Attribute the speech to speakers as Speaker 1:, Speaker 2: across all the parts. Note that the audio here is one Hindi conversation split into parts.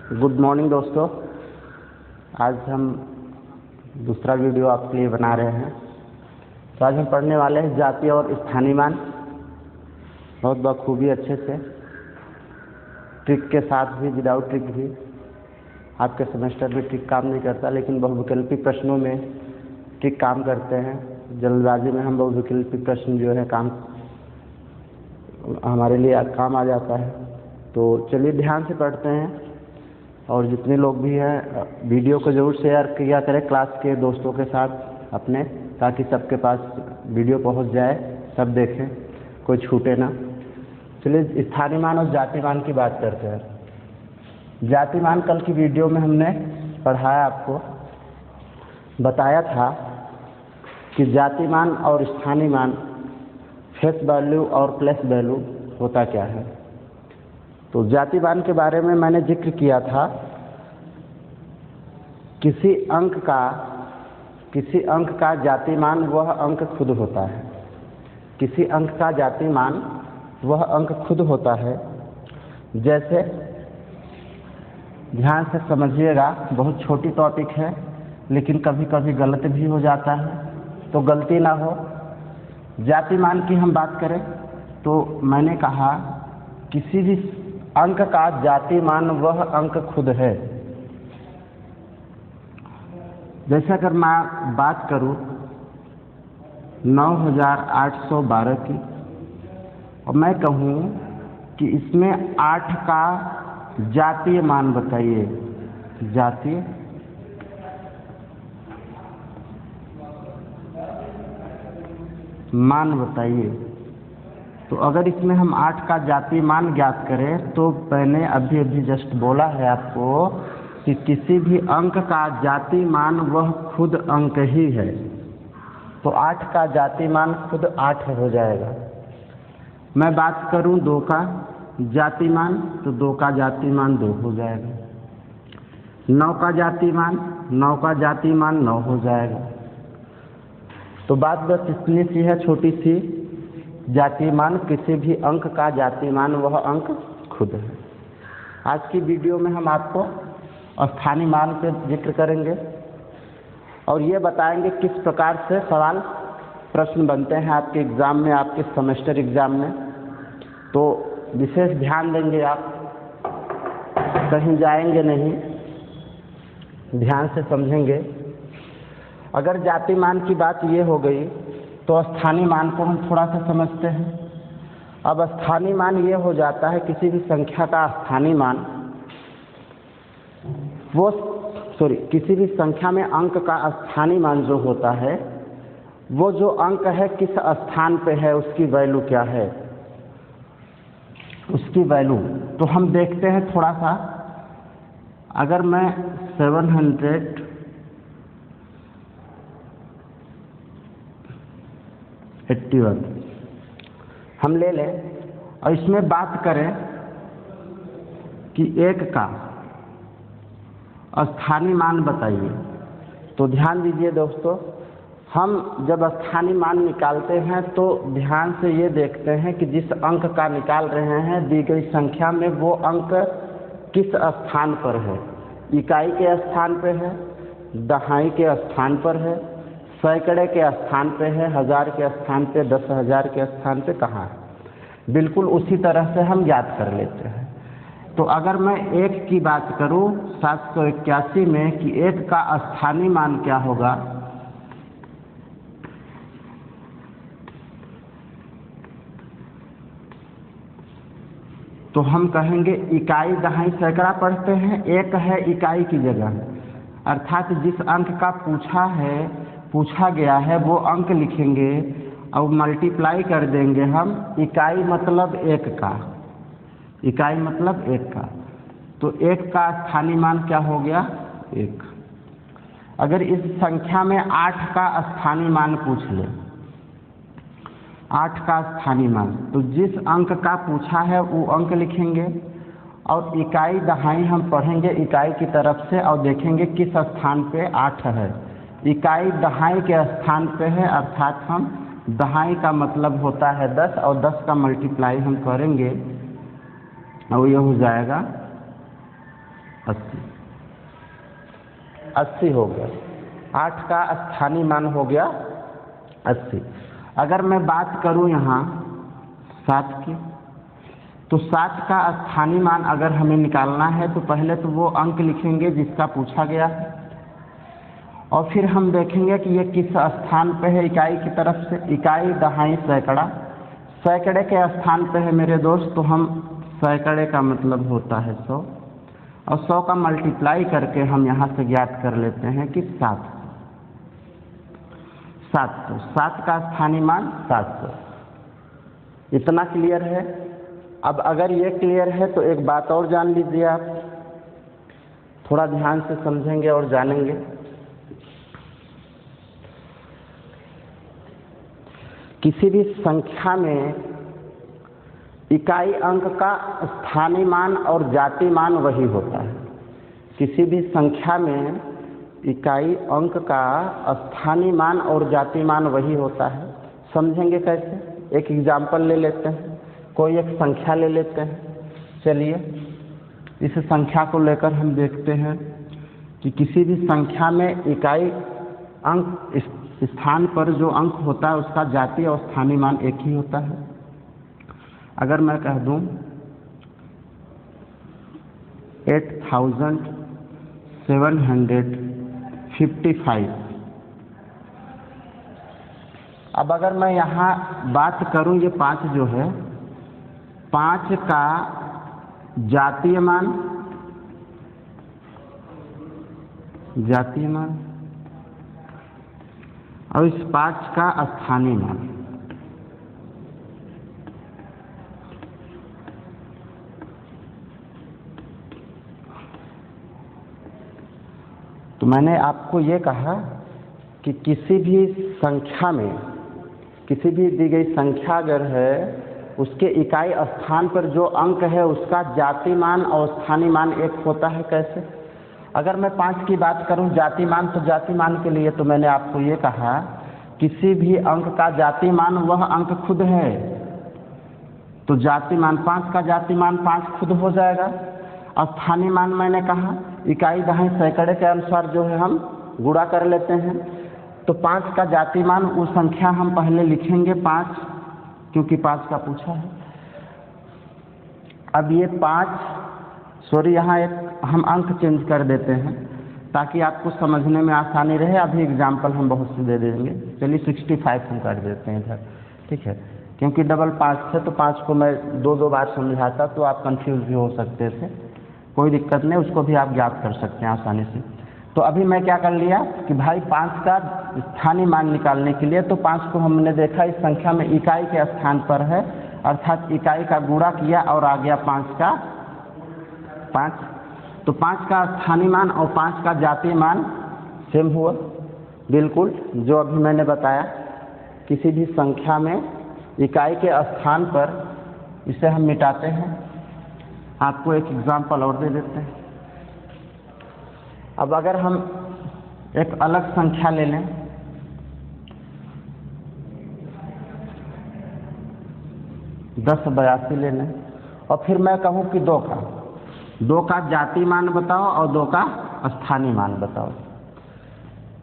Speaker 1: गुड मॉर्निंग दोस्तों। आज हम दूसरा वीडियो आपके लिए बना रहे हैं। तो आज हम पढ़ने वाले हैं जातीय और स्थानीय मान बहुत बखूबी अच्छे से, ट्रिक के साथ भी, विदाउट ट्रिक भी। आपके सेमेस्टर में ट्रिक काम नहीं करता, लेकिन बहुविकल्पी प्रश्नों में ट्रिक काम करते हैं। जल्दबाजी में हम बहुविकल्पी प्रश्न जो है काम हमारे लिए काम आ जाता है। तो चलिए ध्यान से पढ़ते हैं, और जितने लोग भी हैं वीडियो को ज़रूर शेयर किया करें क्लास के दोस्तों के साथ अपने, ताकि सबके पास वीडियो पहुंच जाए, सब देखें, कोई छूटे ना। चलिए स्थानीय मान और जातीय मान की बात करते हैं। जातीय मान कल की वीडियो में हमने पढ़ाया, आपको बताया था कि जातीय मान और स्थानीय मान, फेस वैल्यू और प्लेस वैल्यू होता क्या है। तो जातीय मान के बारे में मैंने जिक्र किया था, किसी अंक का जातीय मान वह अंक खुद होता है। किसी अंक का जातीय मान वह अंक खुद होता है। जैसे ध्यान से समझिएगा, बहुत छोटी टॉपिक है, लेकिन कभी कभी गलत भी हो जाता है, तो गलती ना हो। जातीय मान की हम बात करें तो मैंने कहा किसी भी अंक का जातीय मान वह अंक खुद है। जैसे अगर मैं बात करूं 9812 की, और मैं कहूं कि इसमें 8 का जातीय मान बताइए, जातीय मान बताइए। तो अगर इसमें हम 8 का जातीय मान ज्ञात करें, तो मैंने अभी जस्ट बोला है आपको कि किसी भी अंक का जातीय मान वह खुद अंक ही है। तो 8 का जातीय मान खुद 8 हो जाएगा। मैं बात करूं 2 का जातीय मान, तो 2 का जातीय मान 2 हो जाएगा। 9 का जातीय मान, 9 का जातीय मान 9 हो जाएगा। तो बात बस इतनी सी है, छोटी सी। जातीय मान, किसी भी अंक का जातीय मान वह अंक खुद है। आज की वीडियो में हम आपको स्थानीय मान पे जिक्र करेंगे, और ये बताएंगे किस प्रकार से सवाल प्रश्न बनते हैं आपके एग्ज़ाम में, आपके सेमेस्टर एग्ज़ाम में। तो विशेष ध्यान देंगे आप, कहीं जाएंगे नहीं, ध्यान से समझेंगे। अगर जातीय मान की बात ये हो गई, तो स्थानीय मान को हम थोड़ा सा समझते हैं। अब स्थानीय मान ये हो जाता है किसी भी संख्या का स्थानीय मान, किसी भी संख्या में अंक का स्थानीय मान जो होता है, वो जो अंक है किस स्थान पे है, उसकी वैल्यू क्या है, उसकी वैल्यू। तो हम देखते हैं थोड़ा सा। अगर मैं 781 हम ले लें, और इसमें बात करें कि 1 का स्थानीय मान बताइए। तो ध्यान दीजिए दोस्तों, हम जब स्थानीय मान निकालते हैं तो ध्यान से ये देखते हैं कि जिस अंक का निकाल रहे हैं दी गई संख्या में, वो अंक किस स्थान पर है। इकाई के स्थान पर है, दहाई के स्थान पर है, सैकड़े के स्थान पे है, हजार के स्थान पे, 10,000 के स्थान पे, कहाँ है। बिल्कुल उसी तरह से हम याद कर लेते हैं। तो अगर मैं 1 की बात करूं 781 में कि 1 का स्थानीय मान क्या होगा, तो हम कहेंगे इकाई दहाई सैकड़ा पढ़ते हैं, 1 है इकाई की जगह, अर्थात जिस अंक का पूछा गया है वो अंक लिखेंगे और मल्टीप्लाई कर देंगे हम। इकाई मतलब 1 का, इकाई मतलब 1 का। तो 1 का स्थानीय मान क्या हो गया, 1। अगर इस संख्या में 8 का स्थानीय मान पूछ ले, 8 का स्थानीय मान, तो जिस अंक का पूछा है वो अंक लिखेंगे, और इकाई दहाई हम पढ़ेंगे इकाई की तरफ से, और देखेंगे किस स्थान पे 8 है। इकाई दहाई के स्थान पे है, अर्थात हम दहाई का मतलब होता है 10, और 10 का मल्टीप्लाई हम करेंगे और ये हो जाएगा 80, 80 हो गया। 8 का स्थानीय मान हो गया 80। अगर मैं बात करूं यहाँ 7 की, तो 7 का स्थानीय मान अगर हमें निकालना है तो पहले तो वो अंक लिखेंगे जिसका पूछा गया है, और फिर हम देखेंगे कि ये किस स्थान पे है इकाई की तरफ से। इकाई, दहाई, सैकड़ा। सैकड़े के स्थान पे है मेरे दोस्त, तो हम सैकड़े का मतलब होता है 100, और 100 का मल्टीप्लाई करके हम यहाँ से ज्ञात कर लेते हैं कि 700। 7 का स्थानीय मान 700। इतना क्लियर है। अब अगर ये क्लियर है तो एक बात और जान लीजिए आप, थोड़ा ध्यान से समझेंगे और जानेंगे। किसी भी संख्या में इकाई अंक का स्थानीय मान और जाति मान वही होता है। किसी भी संख्या में इकाई अंक का स्थानीय मान और जाति मान वही होता है। समझेंगे कैसे? एक एग्जाम्पल ले लेते हैं, कोई एक संख्या ले लेते हैं। चलिए इस संख्या को लेकर हम देखते हैं कि किसी भी संख्या में इकाई अंक स्थान पर जो अंक होता है उसका जाति और स्थानीय मान एक ही होता है। अगर मैं कह दूं 8755, अब अगर मैं यहाँ बात करूं, ये 5 जो है, 5 का जातीय मान और इस 5 का स्थानीय मान। तो मैंने आपको ये कहा कि किसी भी संख्या में, किसी भी दी गई संख्या अगर है, उसके इकाई स्थान पर जो अंक है उसका जाति मान और स्थानीय मान एक होता है। कैसे? अगर मैं 5 की बात करूं जाति मान, तो जाति मान के लिए तो मैंने आपको ये कहा किसी भी अंक का जाति मान वह अंक खुद है, तो जाति मान 5 का जाति मान 5 खुद हो जाएगा। स्थानीय मान मैंने कहा इकाई, दहाई, सैकड़े के अनुसार जो है हम गुणा कर लेते हैं। तो 5 का जाति मान वो संख्या हम पहले लिखेंगे 5, क्योंकि 5 का पूछा है। अब ये 5, सॉरी यहाँ एक हम अंक चेंज कर देते हैं ताकि आपको समझने में आसानी रहे। अभी एग्जाम्पल हम बहुत से दे देंगे। चलिए 65 हम कर देते हैं इधर, ठीक है, क्योंकि डबल 5 थे तो 5 को मैं 2 बार समझाता तो आप कंफ्यूज भी हो सकते थे। कोई दिक्कत नहीं, उसको भी आप ज्ञात कर सकते हैं आसानी से। तो अभी मैं क्या कर लिया कि भाई 5 का स्थानीय मान निकालने के लिए, तो 5 को हमने देखा इस संख्या में इकाई के स्थान पर है, अर्थात इकाई का गुणा किया और आ गया 5 का 5। तो 5 का स्थानीय मान और 5 का जातीय मान सेम हुआ बिल्कुल, जो अभी मैंने बताया। किसी भी संख्या में इकाई के स्थान पर इसे हम मिटाते हैं। आपको एक एग्जाम्पल और दे देते हैं। अब अगर हम एक अलग संख्या ले लें, दस 82 ले लें, और फिर मैं कहूँ कि 2 का जातीय मान बताओ और 2 का स्थानीय मान बताओ।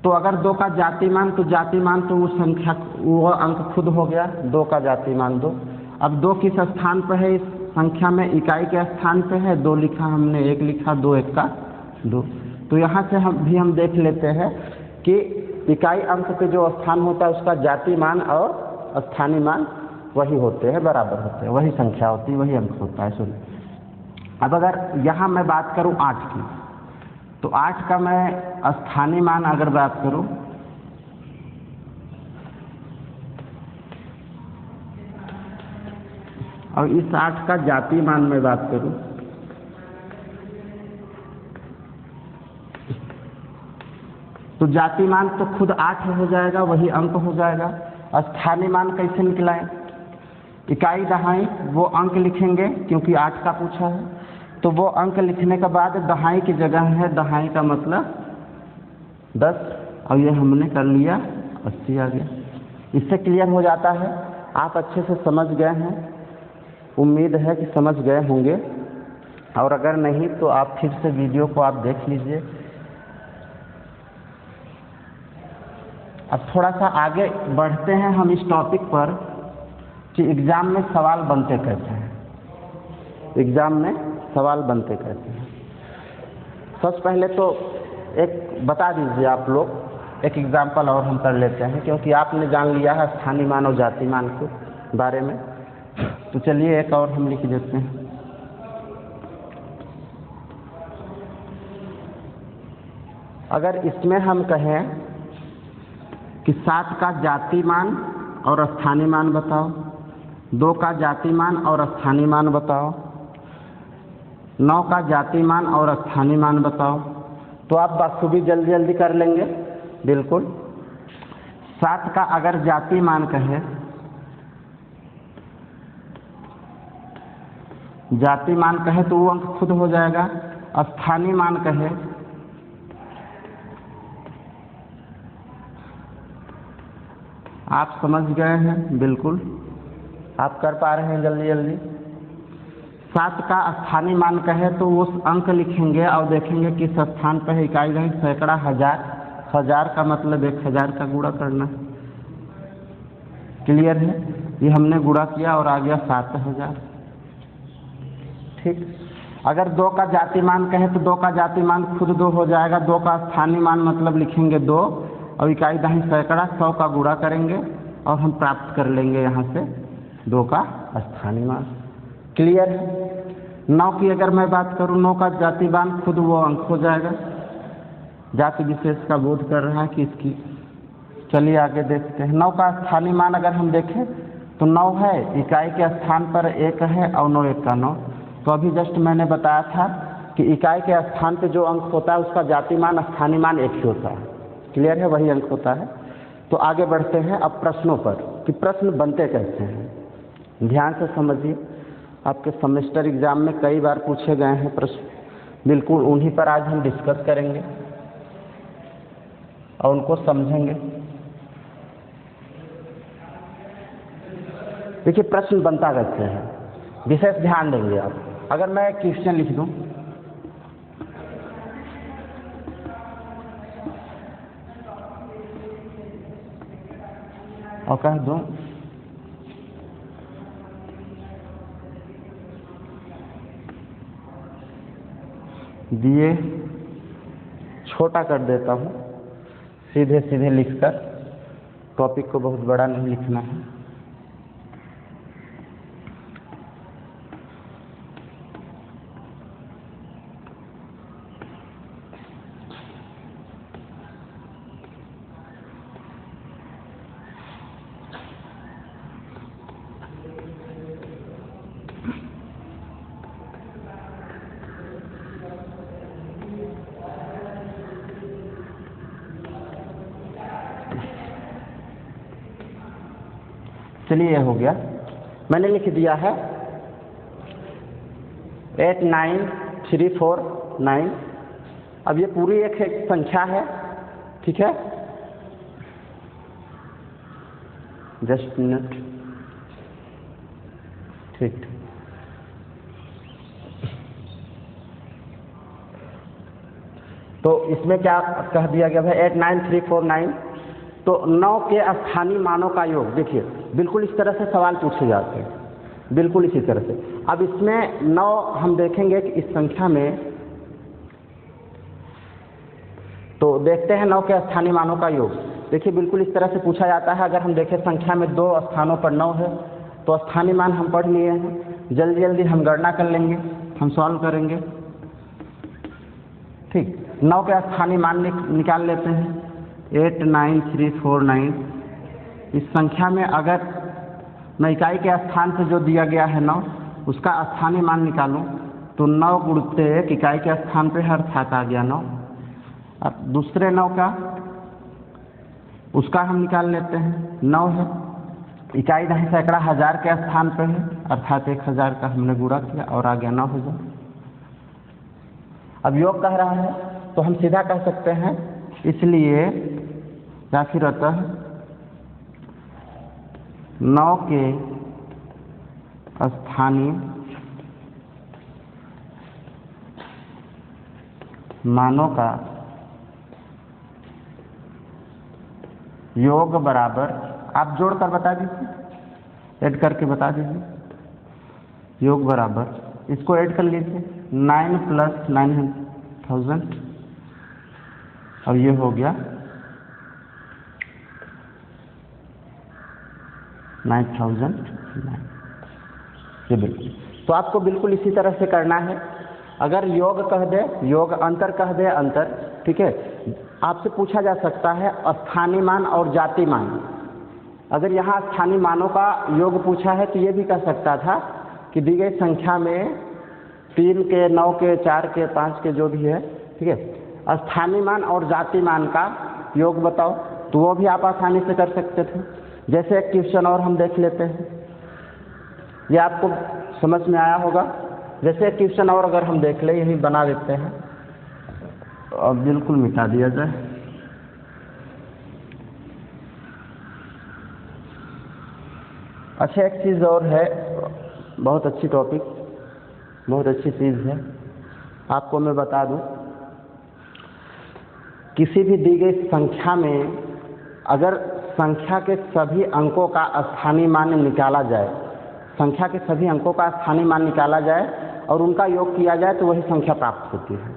Speaker 1: तो अगर 2 का जातीय मान, तो जातीय मान तो वो संख्या, वो अंक खुद हो गया, 2 का जातीय मान 2। अब 2 किस स्थान पर है? इस संख्या में इकाई के स्थान पे है, 2 लिखा हमने, 1 लिखा, 2 1 का 2। तो यहाँ से हम देख लेते हैं कि इकाई अंक पे जो स्थान होता है उसका जातीय मान और स्थानीय मान वही होते हैं, बराबर होते हैं, वही संख्या होती है, वही अंक होता है। सुनिए, अब अगर यहाँ मैं बात करूँ 8 की, तो 8 का मैं स्थानीय मान अगर बात करूँ, और इस 8 का जातीय मान में बात करूं, तो जातीय मान तो खुद 8 हो जाएगा, वही अंक हो जाएगा। स्थानीय मान कैसे निकलाएं? इकाई, दहाई वो अंक लिखेंगे क्योंकि 8 का पूछा है, तो वो अंक लिखने के बाद दहाई की जगह है, दहाई का मतलब 10, और ये हमने कर लिया 80 आ गया। इससे क्लियर हो जाता है। आप अच्छे से समझ गए हैं, उम्मीद है कि समझ गए होंगे। और अगर नहीं तो आप फिर से वीडियो को आप देख लीजिए। अब थोड़ा सा आगे बढ़ते हैं हम इस टॉपिक पर कि एग्ज़ाम में सवाल बनते कैसे हैं। एग्ज़ाम में सवाल बनते कैसे हैं। सबसे पहले तो एक बता दीजिए आप लोग, एक एग्जाम्पल और हम कर लेते हैं, क्योंकि आपने जान लिया है स्थानीय मान और जाति मान के बारे में। तो चलिए एक और हम लिख देते हैं। अगर इसमें हम कहें कि 7 का जाति मान और स्थानीय मान बताओ, 2 का जाति मान और स्थानीय मान बताओ, 9 का जाति मान और स्थानीय मान बताओ, तो आप बखूबी जल्दी जल्दी कर लेंगे। बिल्कुल। 7 का अगर जाति मान कहे, जाति मान कहे तो वो अंक खुद हो जाएगा। स्थानीय मान कहे, आप समझ गए हैं। बिल्कुल आप कर पा रहे हैं जल्दी जल्दी। 7 का स्थानीय मान कहे तो वो अंक लिखेंगे और देखेंगे किस स्थान पर है। इकाई रही सैकड़ा, हजार, हजार का मतलब 1000 का गुणा करना। क्लियर है। ये हमने गुणा किया और आ गया 7000। ठीक। अगर 2 का जाति मान कहे तो 2 का जाति मान खुद 2 हो जाएगा। 2 का स्थानीय मान मतलब लिखेंगे 2 और इकाई दही सैकड़ा, 100 का गुणा करेंगे और हम प्राप्त कर लेंगे यहाँ से 2 का स्थानीय मान। क्लियर है। 9 की अगर मैं बात करूँ, 9 का जाति मान खुद वो अंक हो जाएगा। जाति विशेष का बोध कर रहा है कि इसकी। चलिए आगे देखते हैं। 9 का स्थानीय मान अगर हम देखें तो 9 है, इकाई के स्थान पर 1 है और 9 1 का 9। तो अभी जस्ट मैंने बताया था कि इकाई के स्थान पे जो अंक होता है उसका जाति मान स्थानीय मान एक ही होता है। क्लियर है, वही अंक होता है। तो आगे बढ़ते हैं अब प्रश्नों पर कि प्रश्न बनते कैसे हैं। ध्यान से समझिए, आपके सेमेस्टर एग्जाम में कई बार पूछे गए हैं प्रश्न। बिल्कुल उन्हीं पर आज हम डिस्कस करेंगे और उनको समझेंगे। देखिए प्रश्न बनता कैसे है, विशेष ध्यान देंगे आप। अगर मैं क्वेश्चन लिख दूं, और कह दूं दिए, छोटा कर देता हूं, सीधे सीधे लिखकर, टॉपिक को बहुत बड़ा नहीं लिखना है। चलिए यह हो गया, मैंने लिख दिया है 89349। अब ये पूरी एक संख्या है, ठीक है। जस्ट मिनट, ठीक। तो इसमें क्या कह दिया गया है 89349। तो 9 के स्थानीय मानों का योग। देखिए बिल्कुल इस तरह से सवाल पूछे जाते हैं, बिल्कुल इसी तरह से। अब इसमें 9 हम देखेंगे कि इस संख्या में, तो देखते हैं 9 के स्थानीय मानों का योग। देखिए बिल्कुल इस तरह से पूछा जाता है। अगर हम देखें संख्या में 2 स्थानों पर 9 है तो स्थानीय मान हम पढ़ लिए हैं। जल्दी जल्दी हम गणना कर लेंगे, हम सॉल्व करेंगे। ठीक। 9 के स्थानीय मान निकाल लेते हैं 89349। इस संख्या में अगर मैं इकाई के स्थान पे जो दिया गया है 9, उसका स्थानीय मान निकालूं तो 9 गुणते 1 इकाई के स्थान पे है, अर्थात आ गया 9। अब दूसरे 9 का, उसका हम निकाल लेते हैं। 9 है, इकाई दही सैकड़ा, हजार के स्थान पे है, अर्थात 1000 का हमने गुणा किया और आ गया 9000। अब योग कह रहा है तो हम सीधा कह सकते हैं, इसलिए या फिर अतः 9 के स्थानीय मानों का योग बराबर, आप जोड़कर बता दीजिए, ऐड करके बता दीजिए। योग बराबर, इसको ऐड कर लीजिए, 9 + 9,000 और ये हो गया 9,009। ये बिल्कुल, तो आपको बिल्कुल इसी तरह से करना है। अगर योग कह दे योग, अंतर कह दे अंतर, ठीक है। आपसे पूछा जा सकता है स्थानीय मान और जाति मान। अगर यहाँ स्थानीय मानों का योग पूछा है तो ये भी कह सकता था कि दी गई संख्या में 3 के, 9 के, 4 के, 5 के, जो भी है, ठीक है, स्थानीय मान और जाति मान का योग बताओ, तो वो भी आप आसानी से कर सकते थे। जैसे एक क्वेश्चन और हम देख लेते हैं, ये आपको समझ में आया होगा। जैसे एक क्वेश्चन और अगर हम देख लें, यही बना देते हैं, तो अब बिल्कुल मिटा दिया जाए। अच्छा, एक चीज़ और है, बहुत अच्छी टॉपिक, बहुत अच्छी चीज़ है, आपको मैं बता दूं। किसी भी दी गई संख्या में अगर संख्या के सभी अंकों का स्थानीय मान निकाला जाए, संख्या के सभी अंकों का स्थानीय मान निकाला जाए और उनका योग किया जाए तो वही संख्या प्राप्त होती है।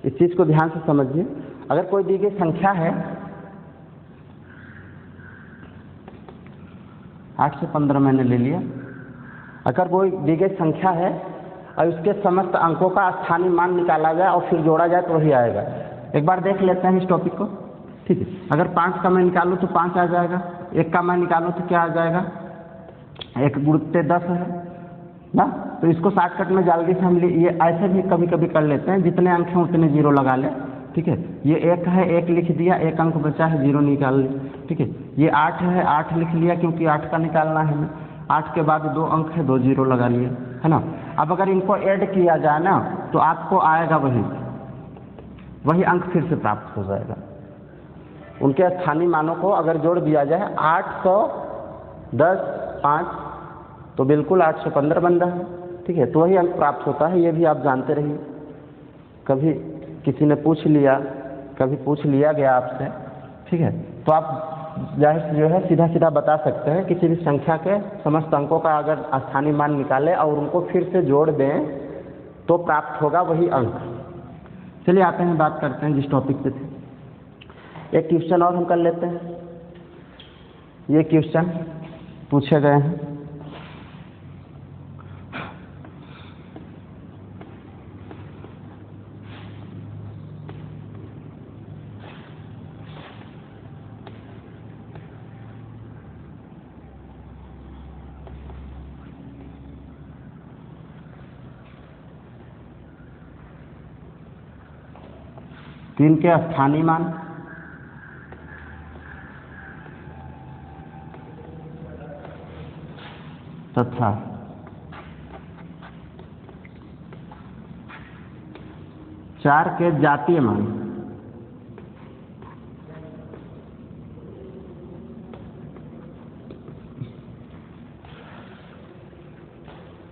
Speaker 1: इस चीज़ को ध्यान से समझिए। अगर कोई दी गई संख्या है, 8 से 15 मैंने ले लिया, अगर कोई दी गई संख्या है और उसके समस्त अंकों का स्थानीय मान निकाला जाए और फिर जोड़ा जाए तो वही आएगा। एक बार देख लेते हैं इस टॉपिक को, ठीक है। अगर 5 का मैं निकालूँ तो 5 आ जाएगा, 1 का मैं निकालूँ तो क्या आ जाएगा, 1 × 10 है ना। तो इसको शॉर्टकट में जल्दी से हम ये ऐसे भी कभी कभी कर लेते हैं, जितने अंक हैं उतने जीरो लगा लें, ठीक है। ये 1 है, 1 लिख दिया, 1 अंक बचा है, 0 निकाल ली, ठीक है। ये 8 है, 8 लिख लिया क्योंकि 8 का निकालना है हमें, 8 के बाद 2 अंक है, 2 जीरो लगा लिए, है ना। अब अगर इनको ऐड किया जाए ना तो आपको आएगा वही अंक फिर से प्राप्त हो जाएगा। उनके स्थानीय मानों को अगर जोड़ दिया जाए, 810 5, तो बिल्कुल 815 बन रहा है, ठीक है। तो वही अंक प्राप्त होता है, ये भी आप जानते रहिए। कभी किसी ने पूछ लिया, कभी पूछ लिया गया आपसे, ठीक है, तो आप जाहिर से जो है सीधा सीधा बता सकते हैं। किसी भी संख्या के समस्त अंकों का अगर स्थानीय मान निकालें और उनको फिर से जोड़ दें तो प्राप्त होगा वही अंक। चलिए आते हैं, बात करते हैं जिस टॉपिक पे थे। एक क्वेश्चन और हम कर लेते हैं। ये क्वेश्चन पूछे गए हैं, तीन के स्थानीय मान तथा चार के जातीय मान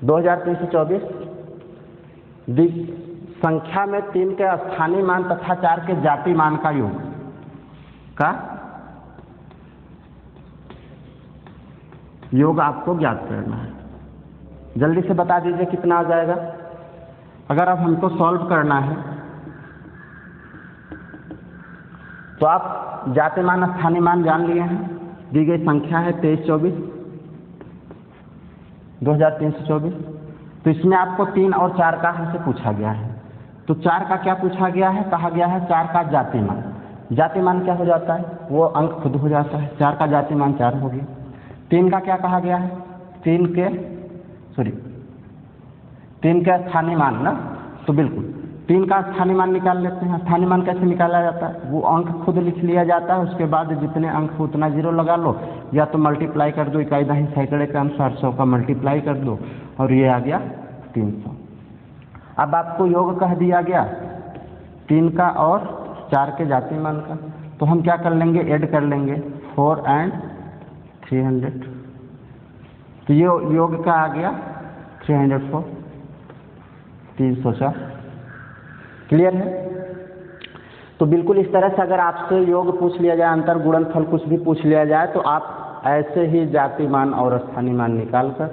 Speaker 1: दो 2324 संख्या में 3 के स्थानीय मान तथा 4 के जातीय मान का योग का योग आपको ज्ञात करना है। जल्दी से बता दीजिए कितना आ जाएगा। अगर अब हमको सॉल्व करना है तो आप जातीय मान स्थानीय मान जान लिए हैं। दी गई संख्या है 2324 2324, तो इसमें आपको 3 और 4 का हमसे पूछा गया है। तो 4 का क्या पूछा गया है, कहा गया है 4 का जातीय मान। जातीय मान क्या हो जाता है, वो अंक खुद हो जाता है। 4 का जातीय मान 4 हो गया। 3 का क्या कहा गया है, 3 के स्थानीय मान ना, तो बिल्कुल 3 का स्थानीय मान निकाल लेते हैं। स्थानीय मान कैसे निकाला जाता है, वो अंक खुद लिख लिया जाता है, उसके बाद जितने अंक उतना जीरो लगा लो, या तो मल्टीप्लाई कर दो, इकाई दही सैकड़े के अनुसार 100 का मल्टीप्लाई कर दो और ये आ गया 300। अब आपको योग कह दिया गया 3 का और 4 के जातीय मान का, तो हम क्या कर लेंगे, ऐड कर लेंगे 4 and 300, तो ये योग का आ गया 304 304। क्लियर है? तो बिल्कुल इस तरह से अगर आपसे योग पूछ लिया जाए, अंतर गुणनफल कुछ भी पूछ लिया जाए, तो आप ऐसे ही जाति मान और स्थानीय मान निकाल कर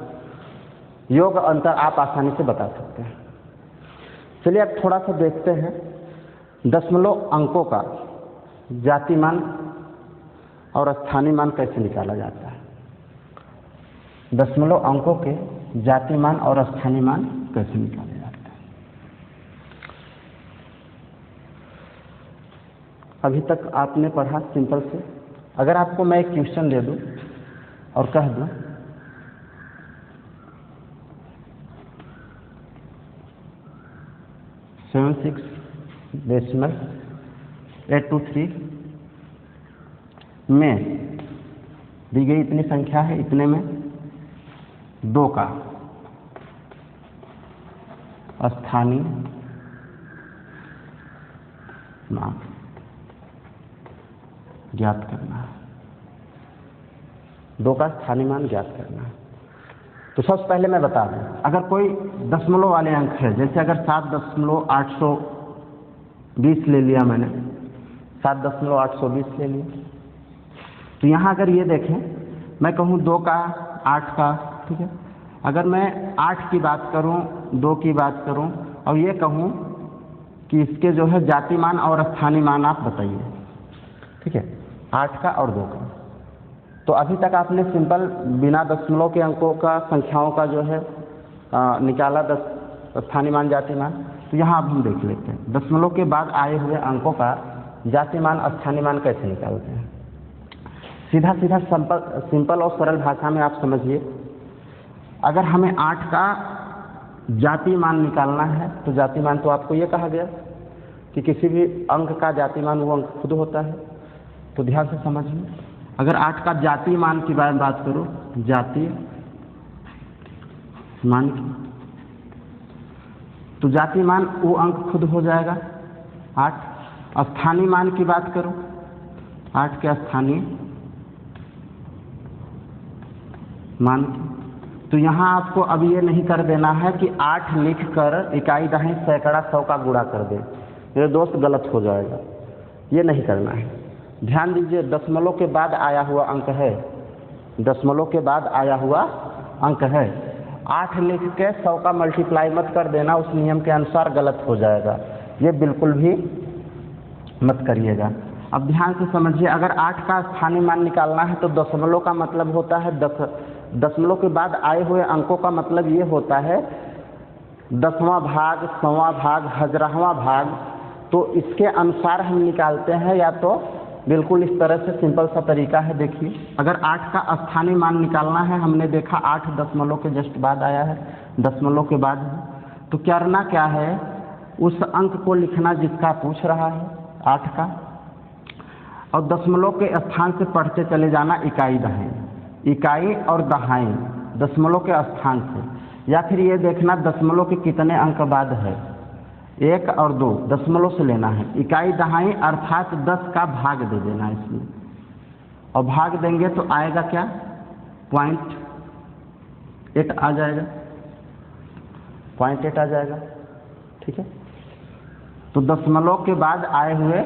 Speaker 1: योग अंतर आप आसानी से बता सकते हैं। चलिए अब थोड़ा सा देखते हैं दशमलव अंकों का जाति मान और स्थानीय मान कैसे निकाला जाता है। दशमलव अंकों के जाति मान और स्थानीय मान कैसे निकाले जाते हैं। अभी तक आपने पढ़ा सिंपल से। अगर आपको मैं एक क्वेश्चन दे दूं और कह दूं 76.823 में दी गई इतनी संख्या है, इतने में 2 का स्थानीय मान ज्ञात करना है। 2 का स्थानीय मान ज्ञात करना है। तो सबसे पहले मैं बता दूं, अगर कोई दशमलव वाले अंक है, जैसे अगर 7.820 ले लिया मैंने, 7.820 ले लिया, तो यहाँ अगर ये देखें, मैं कहूँ 2 का, 8 का, ठीक है। अगर मैं 8 की बात करूँ, 2 की बात करूँ और ये कहूँ कि इसके जो है जाति मान और स्थानीय मान आप बताइए, ठीक है, 8 का और 2 का। तो अभी तक आपने सिंपल बिना दशमलव के अंकों का, संख्याओं का जो है निकाला स्थानीय मान जाति मान। तो यहाँ अब हम देख लेते हैं दशमलव के बाद आए हुए अंकों का जाति मान स्थानीय मान कैसे निकालते हैं। सीधा सीधा सिंपल और सरल भाषा में आप समझिए। अगर हमें 8 का जाति मान निकालना है, तो जाति मान तो आपको ये कहा गया कि किसी भी अंक का जाति मान वो अंक खुद होता है। तो ध्यान से समझिए, अगर 8 का जाति मान की बात करो, जाति मान की, तो जाति मान वो अंक खुद हो जाएगा 8। स्थानीय मान की बात करो, 8 के स्थानीय मान की, तो यहाँ आपको अब ये नहीं कर देना है कि 8 लिख कर इकाई दहाई सैकड़ा 100 का गुणा कर दे, मेरे दोस्त गलत हो जाएगा। ये नहीं करना है। ध्यान दीजिए, दशमलव के बाद आया हुआ अंक है, दशमलव के बाद आया हुआ अंक है, 8 लिख के 100 का मल्टीप्लाई मत कर देना, उस नियम के अनुसार गलत हो जाएगा। ये बिल्कुल भी मत करिएगा। अब ध्यान से समझिए, अगर 8 का स्थानीय मान निकालना है तो दशमलव का मतलब होता है दशमलव के बाद आए हुए अंकों का मतलब ये होता है 10वां भाग, 100वां भाग, 1000वां भाग। तो इसके अनुसार हम निकालते हैं, या तो बिल्कुल इस तरह से सिंपल सा तरीका है। देखिए, अगर 8 का स्थानीय मान निकालना है, हमने देखा 8 दशमलव के जस्ट बाद आया है, दशमलव के बाद है, तो करना क्या है, उस अंक को लिखना जिसका पूछ रहा है 8 का, और दशमलव के स्थान से पढ़ते चले जाना इकाई दहाई, इकाई और दहाई दशमलव के स्थान से। या फिर ये देखना दशमलव के कितने अंक बाद है, 1 और 2 दशमलव से लेना है, इकाई दहाई अर्थात 10 का भाग दे देना इसमें, और भाग देंगे तो आएगा क्या, 0.8 आ जाएगा, 0.8 आ जाएगा, ठीक है। तो दशमलव के बाद आए हुए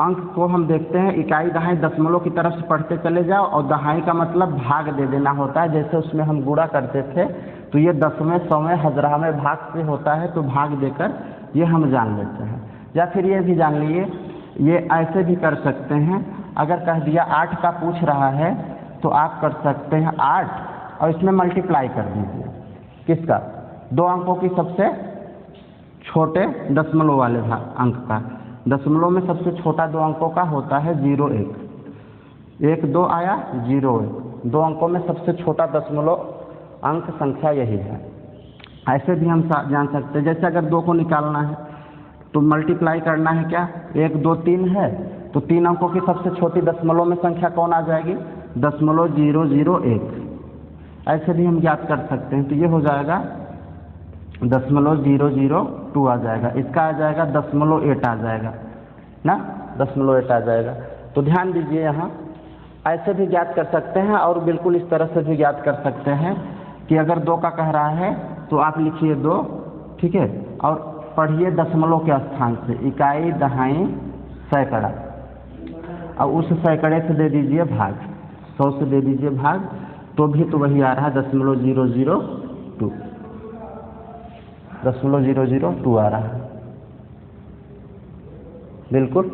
Speaker 1: अंक को हम देखते हैं, इकाई दहाई दशमलव की तरफ से पढ़ते चले जाओ, और दहाई का मतलब भाग दे देना होता है। जैसे उसमें हम गुणा करते थे, तो ये 10वें, 100वें, 1000वें भाग से होता है, तो भाग देकर ये हम जान लेते हैं। या फिर ये भी जान लिए, ये ऐसे भी कर सकते हैं, अगर कह दिया 8 का पूछ रहा है तो आप कर सकते हैं 8 और इसमें मल्टीप्लाई कर दीजिए, किसका, 2 अंकों की सबसे छोटे दशमलव वाले अंक का। दशमलव में सबसे छोटा 2 अंकों का होता है 0, 1, 1, 2 आया, 0, 1, 2 अंकों में सबसे छोटा दशमलव अंक संख्या यही है। ऐसे भी हम जान सकते हैं, जैसे अगर 2 को निकालना है तो मल्टीप्लाई करना है क्या, 1, 2, 3 है, तो 3 अंकों की सबसे छोटी दशमलव में संख्या कौन आ जाएगी, 0.001। ऐसे भी हम ज्ञात कर सकते हैं। तो ये हो जाएगा 0.002 आ जाएगा, इसका आ जाएगा 0.8 आ जाएगा ना, 0.8 आ जाएगा। तो ध्यान दीजिए, यहाँ ऐसे भी ज्ञात कर सकते हैं, और बिल्कुल इस तरह से भी ज्ञात कर सकते हैं कि अगर 2 का कह रहा है तो आप लिखिए 2, ठीक है, और पढ़िए दशमलव के स्थान से, इकाई दहाई सैकड़ा, और उस सैकड़े से दे दीजिए भाग, 100 से दे दीजिए भाग, तो भी तो वही आ रहा है 0.002, 0.002 आ रहा है। बिल्कुल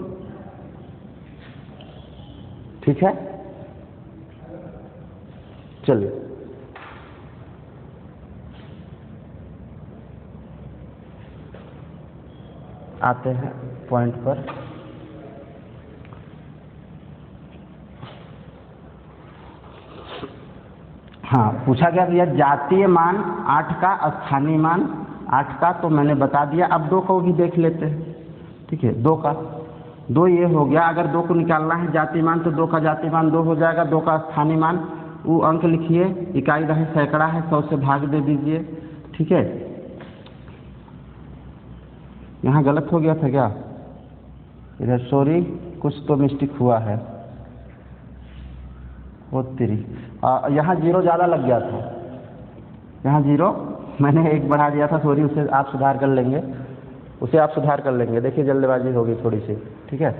Speaker 1: ठीक है। चलिए आते हैं पॉइंट पर। हाँ, पूछा गया भैया जातीय मान 8 का, स्थानीय मान 8 का, तो मैंने बता दिया। अब 2 को भी देख लेते हैं। ठीक है, 2 का, 2 ये हो गया। अगर 2 को निकालना है जातीय मान, तो 2 का जातीय मान 2 हो जाएगा। 2 का स्थानीय मान, वो अंक लिखिए, इकाई दहाई सैकड़ा है, 100 से भाग दे दीजिए। ठीक है, यहाँ गलत हो गया था क्या? इधर सॉरी, कुछ तो मिस्टेक हुआ है। वो तेरी, यहाँ 0 ज़्यादा लग गया था, यहाँ 0 मैंने 1 बढ़ा दिया था, सॉरी, उसे आप सुधार कर लेंगे, उसे आप सुधार कर लेंगे। देखिए जल्दबाजी हो गई थोड़ी सी, ठीक है,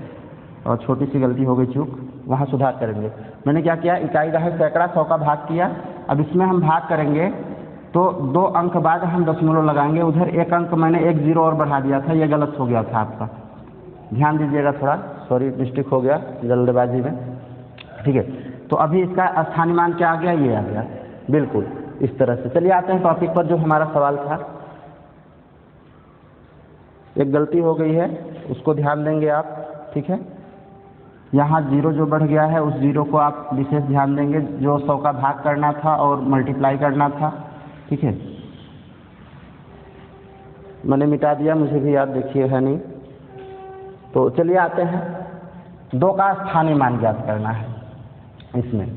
Speaker 1: और छोटी सी गलती हो गई, चूक, वहाँ सुधार करेंगे। मैंने क्या किया, इकाई दहाई सैकड़ा 100 का भाग किया। अब इसमें हम भाग करेंगे तो 2 अंक बाद हम दशमलव लगाएंगे। उधर 1 अंक मैंने 1 0 और बढ़ा दिया था, ये गलत हो गया था आपका, ध्यान दीजिएगा थोड़ा, सॉरी मिस्टेक हो गया जल्दबाजी में। ठीक है, तो अभी इसका स्थानीय मान क्या आ गया, ये आ गया, बिल्कुल इस तरह से। चलिए आते हैं टॉपिक पर, जो हमारा सवाल था। एक गलती हो गई है, उसको ध्यान देंगे आप। ठीक है, यहाँ 0 जो बढ़ गया है, उस 0 को आप विशेष ध्यान देंगे, जो 100 का भाग करना था और मल्टीप्लाई करना था। ठीक है, मैंने मिटा दिया, मुझे भी याद देखिए है नहीं। तो चलिए आते हैं, 2 का स्थानीय मान ज्ञात करना है इसमें।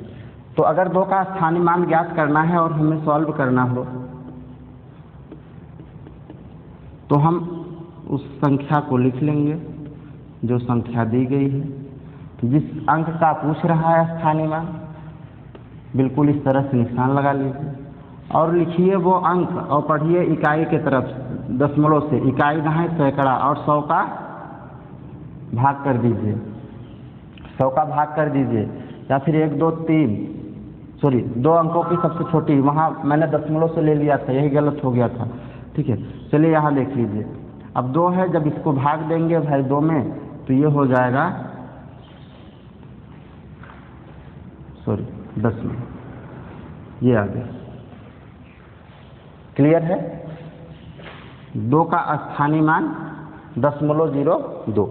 Speaker 1: तो अगर 2 का स्थानीय मान ज्ञात करना है और हमें सॉल्व करना हो, तो हम उस संख्या को लिख लेंगे जो संख्या दी गई है, जिस अंक का पूछ रहा है स्थानीय मान, बिल्कुल इस तरह से निशान लगा लीजिए और लिखिए वो अंक, और पढ़िए इकाई के तरफ दशमलव से, इकाई दहाई सैकड़ा, और 100 का भाग कर दीजिए, 100 का भाग कर दीजिए, या फिर 1 2 3, सॉरी 2 अंकों की सबसे छोटी, वहाँ मैंने दशमलव से ले लिया था, यही गलत हो गया था। ठीक है, चलिए यहाँ देख लीजिए, अब 2 है, जब इसको भाग देंगे भाई 2 में, तो ये हो जाएगा, सॉरी 10 में, ये आ गया। क्लियर है? 2 का स्थानीय मान 0.02।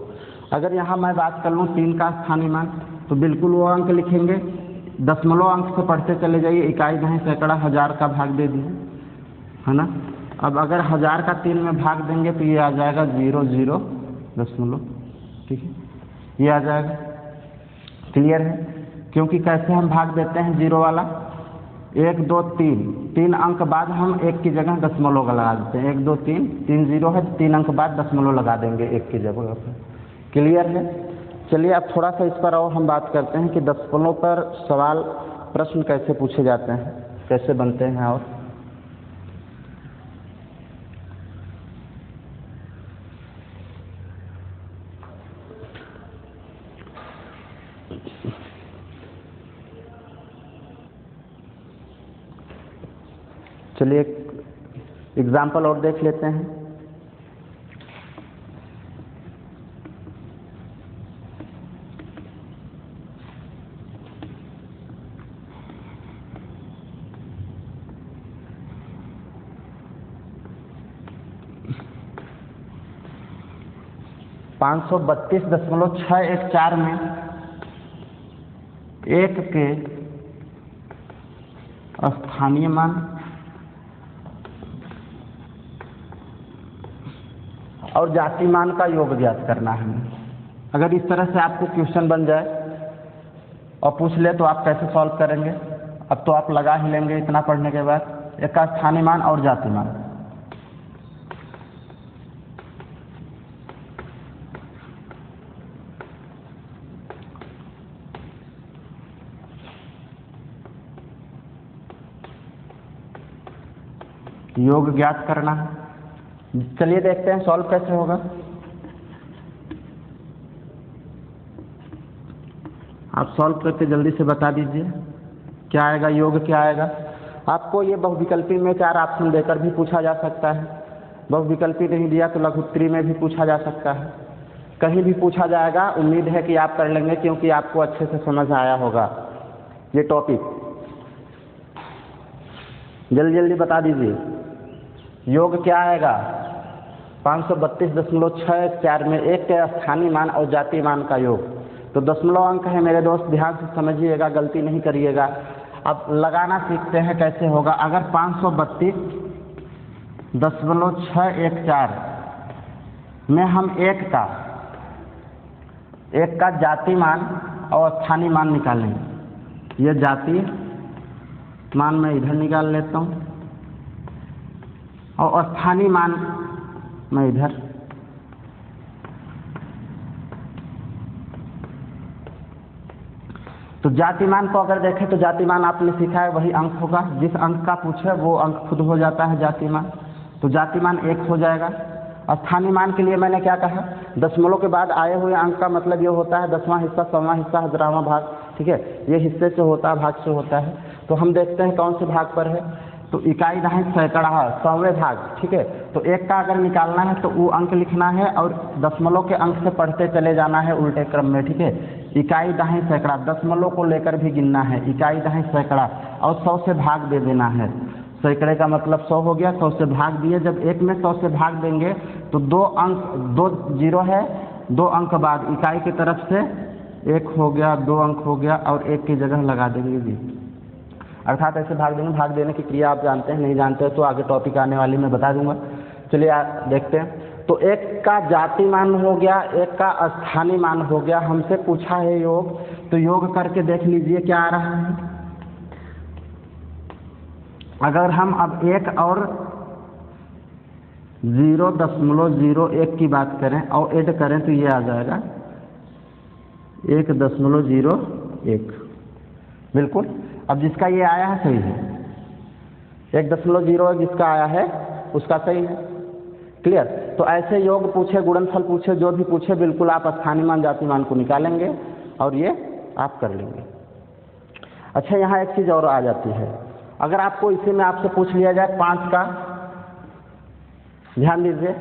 Speaker 1: अगर यहाँ मैं बात कर लूँ 3 का स्थानीय मान, तो बिल्कुल वो अंक लिखेंगे, दशमलव अंक से पढ़ते चले जाइए, इकाई दहाई सैकड़ा 1000 का भाग दे दीजिए, है ना। अब अगर 1000 का 3 में भाग देंगे तो ये आ जाएगा 0.0. ठीक है, ये आ जाएगा। क्लियर है? क्योंकि कैसे हम भाग देते हैं 0 वाला, 1 2 3 अंक बाद हम 1 की जगह दशमलव लगा देते हैं, 1 2 3 3 0 है, 3 अंक बाद दशमलव लगा देंगे 1 की जगह पर। क्लियर है? चलिए अब थोड़ा सा इस पर और हम बात करते हैं कि दशमलव पर सवाल प्रश्न कैसे पूछे जाते हैं, कैसे बनते हैं। और चलिए एक एग्जाम्पल और देख लेते हैं। $532.614 में 1 के स्थानीय मान और जाति मान का योग ज्ञात करना है। अगर इस तरह से आपको क्वेश्चन बन जाए और पूछ ले तो आप कैसे सॉल्व करेंगे? अब तो आप लगा ही लेंगे इतना पढ़ने के बाद, 1 का स्थानीय मान और जाति मान। योग ज्ञात करना है, चलिए देखते हैं सॉल्व कैसे होगा। आप सॉल्व करके जल्दी से बता दीजिए क्या आएगा, योग क्या आएगा। आपको ये बहुविकल्पी में 4 ऑप्शन देकर भी पूछा जा सकता है, बहुविकल्पी नहीं दिया तो लघुत्तरी में भी पूछा जा सकता है, कहीं भी पूछा जाएगा। उम्मीद है कि आप कर लेंगे क्योंकि आपको अच्छे से समझ आया होगा ये टॉपिक। जल्दी जल्दी बता दीजिए योग क्या आएगा। 532.64 में 1 के स्थानीय मान और जातीय मान का योग। तो दशमलव अंक है मेरे दोस्त, ध्यान से समझिएगा, गलती नहीं करिएगा। अब लगाना सीखते हैं कैसे होगा। अगर 532.614 में हम 1 का जातीय मान और स्थानीय मान निकालेंगे। ये जातीय मान मैं इधर निकाल लेता हूँ और स्थानीय मान मैं इधर। तो जातिमान को अगर देखें तो जातिमान आपने सीखा है वही अंक होगा, जिस अंक का पूछे वो अंक खुद हो जाता है जातिमान। तो जातिमान 1 हो जाएगा। स्थानीय मान के लिए मैंने क्या कहा, दशमलव के बाद आए हुए अंक का मतलब ये होता है 10वां हिस्सा, 100वां हिस्सा, 1000वां भाग। ठीक है, ये हिस्से से होता है, भाग से होता है। तो हम देखते हैं कौन से भाग पर है। तो इकाई दहाई सैकड़ा 100वें भाग। ठीक है, तो 1 का अगर निकालना है तो वो अंक लिखना है और दशमलव के अंक से पढ़ते चले जाना है उल्टे क्रम में। ठीक है, इकाई दहाई सैकड़ा, दशमलव को लेकर भी गिनना है, इकाई दहाई सैकड़ा, और 100 से भाग दे देना है। सैकड़े का मतलब 100 हो गया, 100 से भाग दिए। जब 1 में 100 से भाग देंगे तो 2 अंक, 2 जीरो है, 2 अंक बाद इकाई की तरफ से 1 हो गया, 2 अंक हो गया और 1 की जगह लगा देंगे जी। अर्थात ऐसे भाग देंगे। भाग देने की क्रिया आप जानते हैं, नहीं जानते तो आगे टॉपिक आने वाली मैं बता दूंगा। चलिए देखते हैं। तो 1 का जाति मान हो गया, 1 का स्थानीय मान हो गया। हमसे पूछा है योग, तो योग करके देख लीजिए क्या आ रहा है। अगर हम अब 1 और 0.01 की बात करें और ऐड करें तो ये आ जाएगा 1.01। बिल्कुल, अब जिसका ये आया है सही है, 1.0 जिसका आया है उसका सही है। क्लियर। तो ऐसे योग पूछे, गुणनफल पूछे, जो भी पूछे, बिल्कुल आप स्थानीय मान जाति मान को निकालेंगे और ये आप कर लेंगे। अच्छा, यहाँ एक चीज़ और आ जाती है। अगर आपको इसी में आपसे पूछ लिया जाए 5 का, ध्यान दीजिए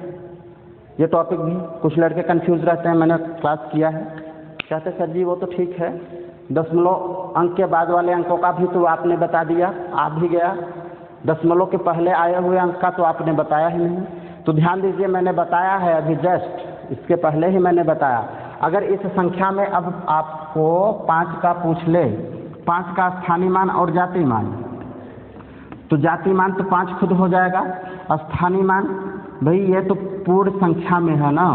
Speaker 1: ये टॉपिक भी कुछ लड़के कंफ्यूज रहते हैं, मैंने क्लास किया है। कहते सर जी वो तो ठीक है, दशमलव अंक के बाद वाले अंकों का भी तो आपने बता दिया, आ भी गया, दशमलव के पहले आए हुए अंक का तो आपने बताया ही नहीं। तो ध्यान दीजिए, मैंने बताया है अभी जस्ट, इसके पहले ही मैंने बताया। अगर इस संख्या में अब आपको 5 का पूछ ले, 5 का स्थानीय मान और जातीय मान, तो जातीय मान तो 5 खुद हो जाएगा। स्थानीय मान भाई ये तो पूर्ण संख्या में है ना,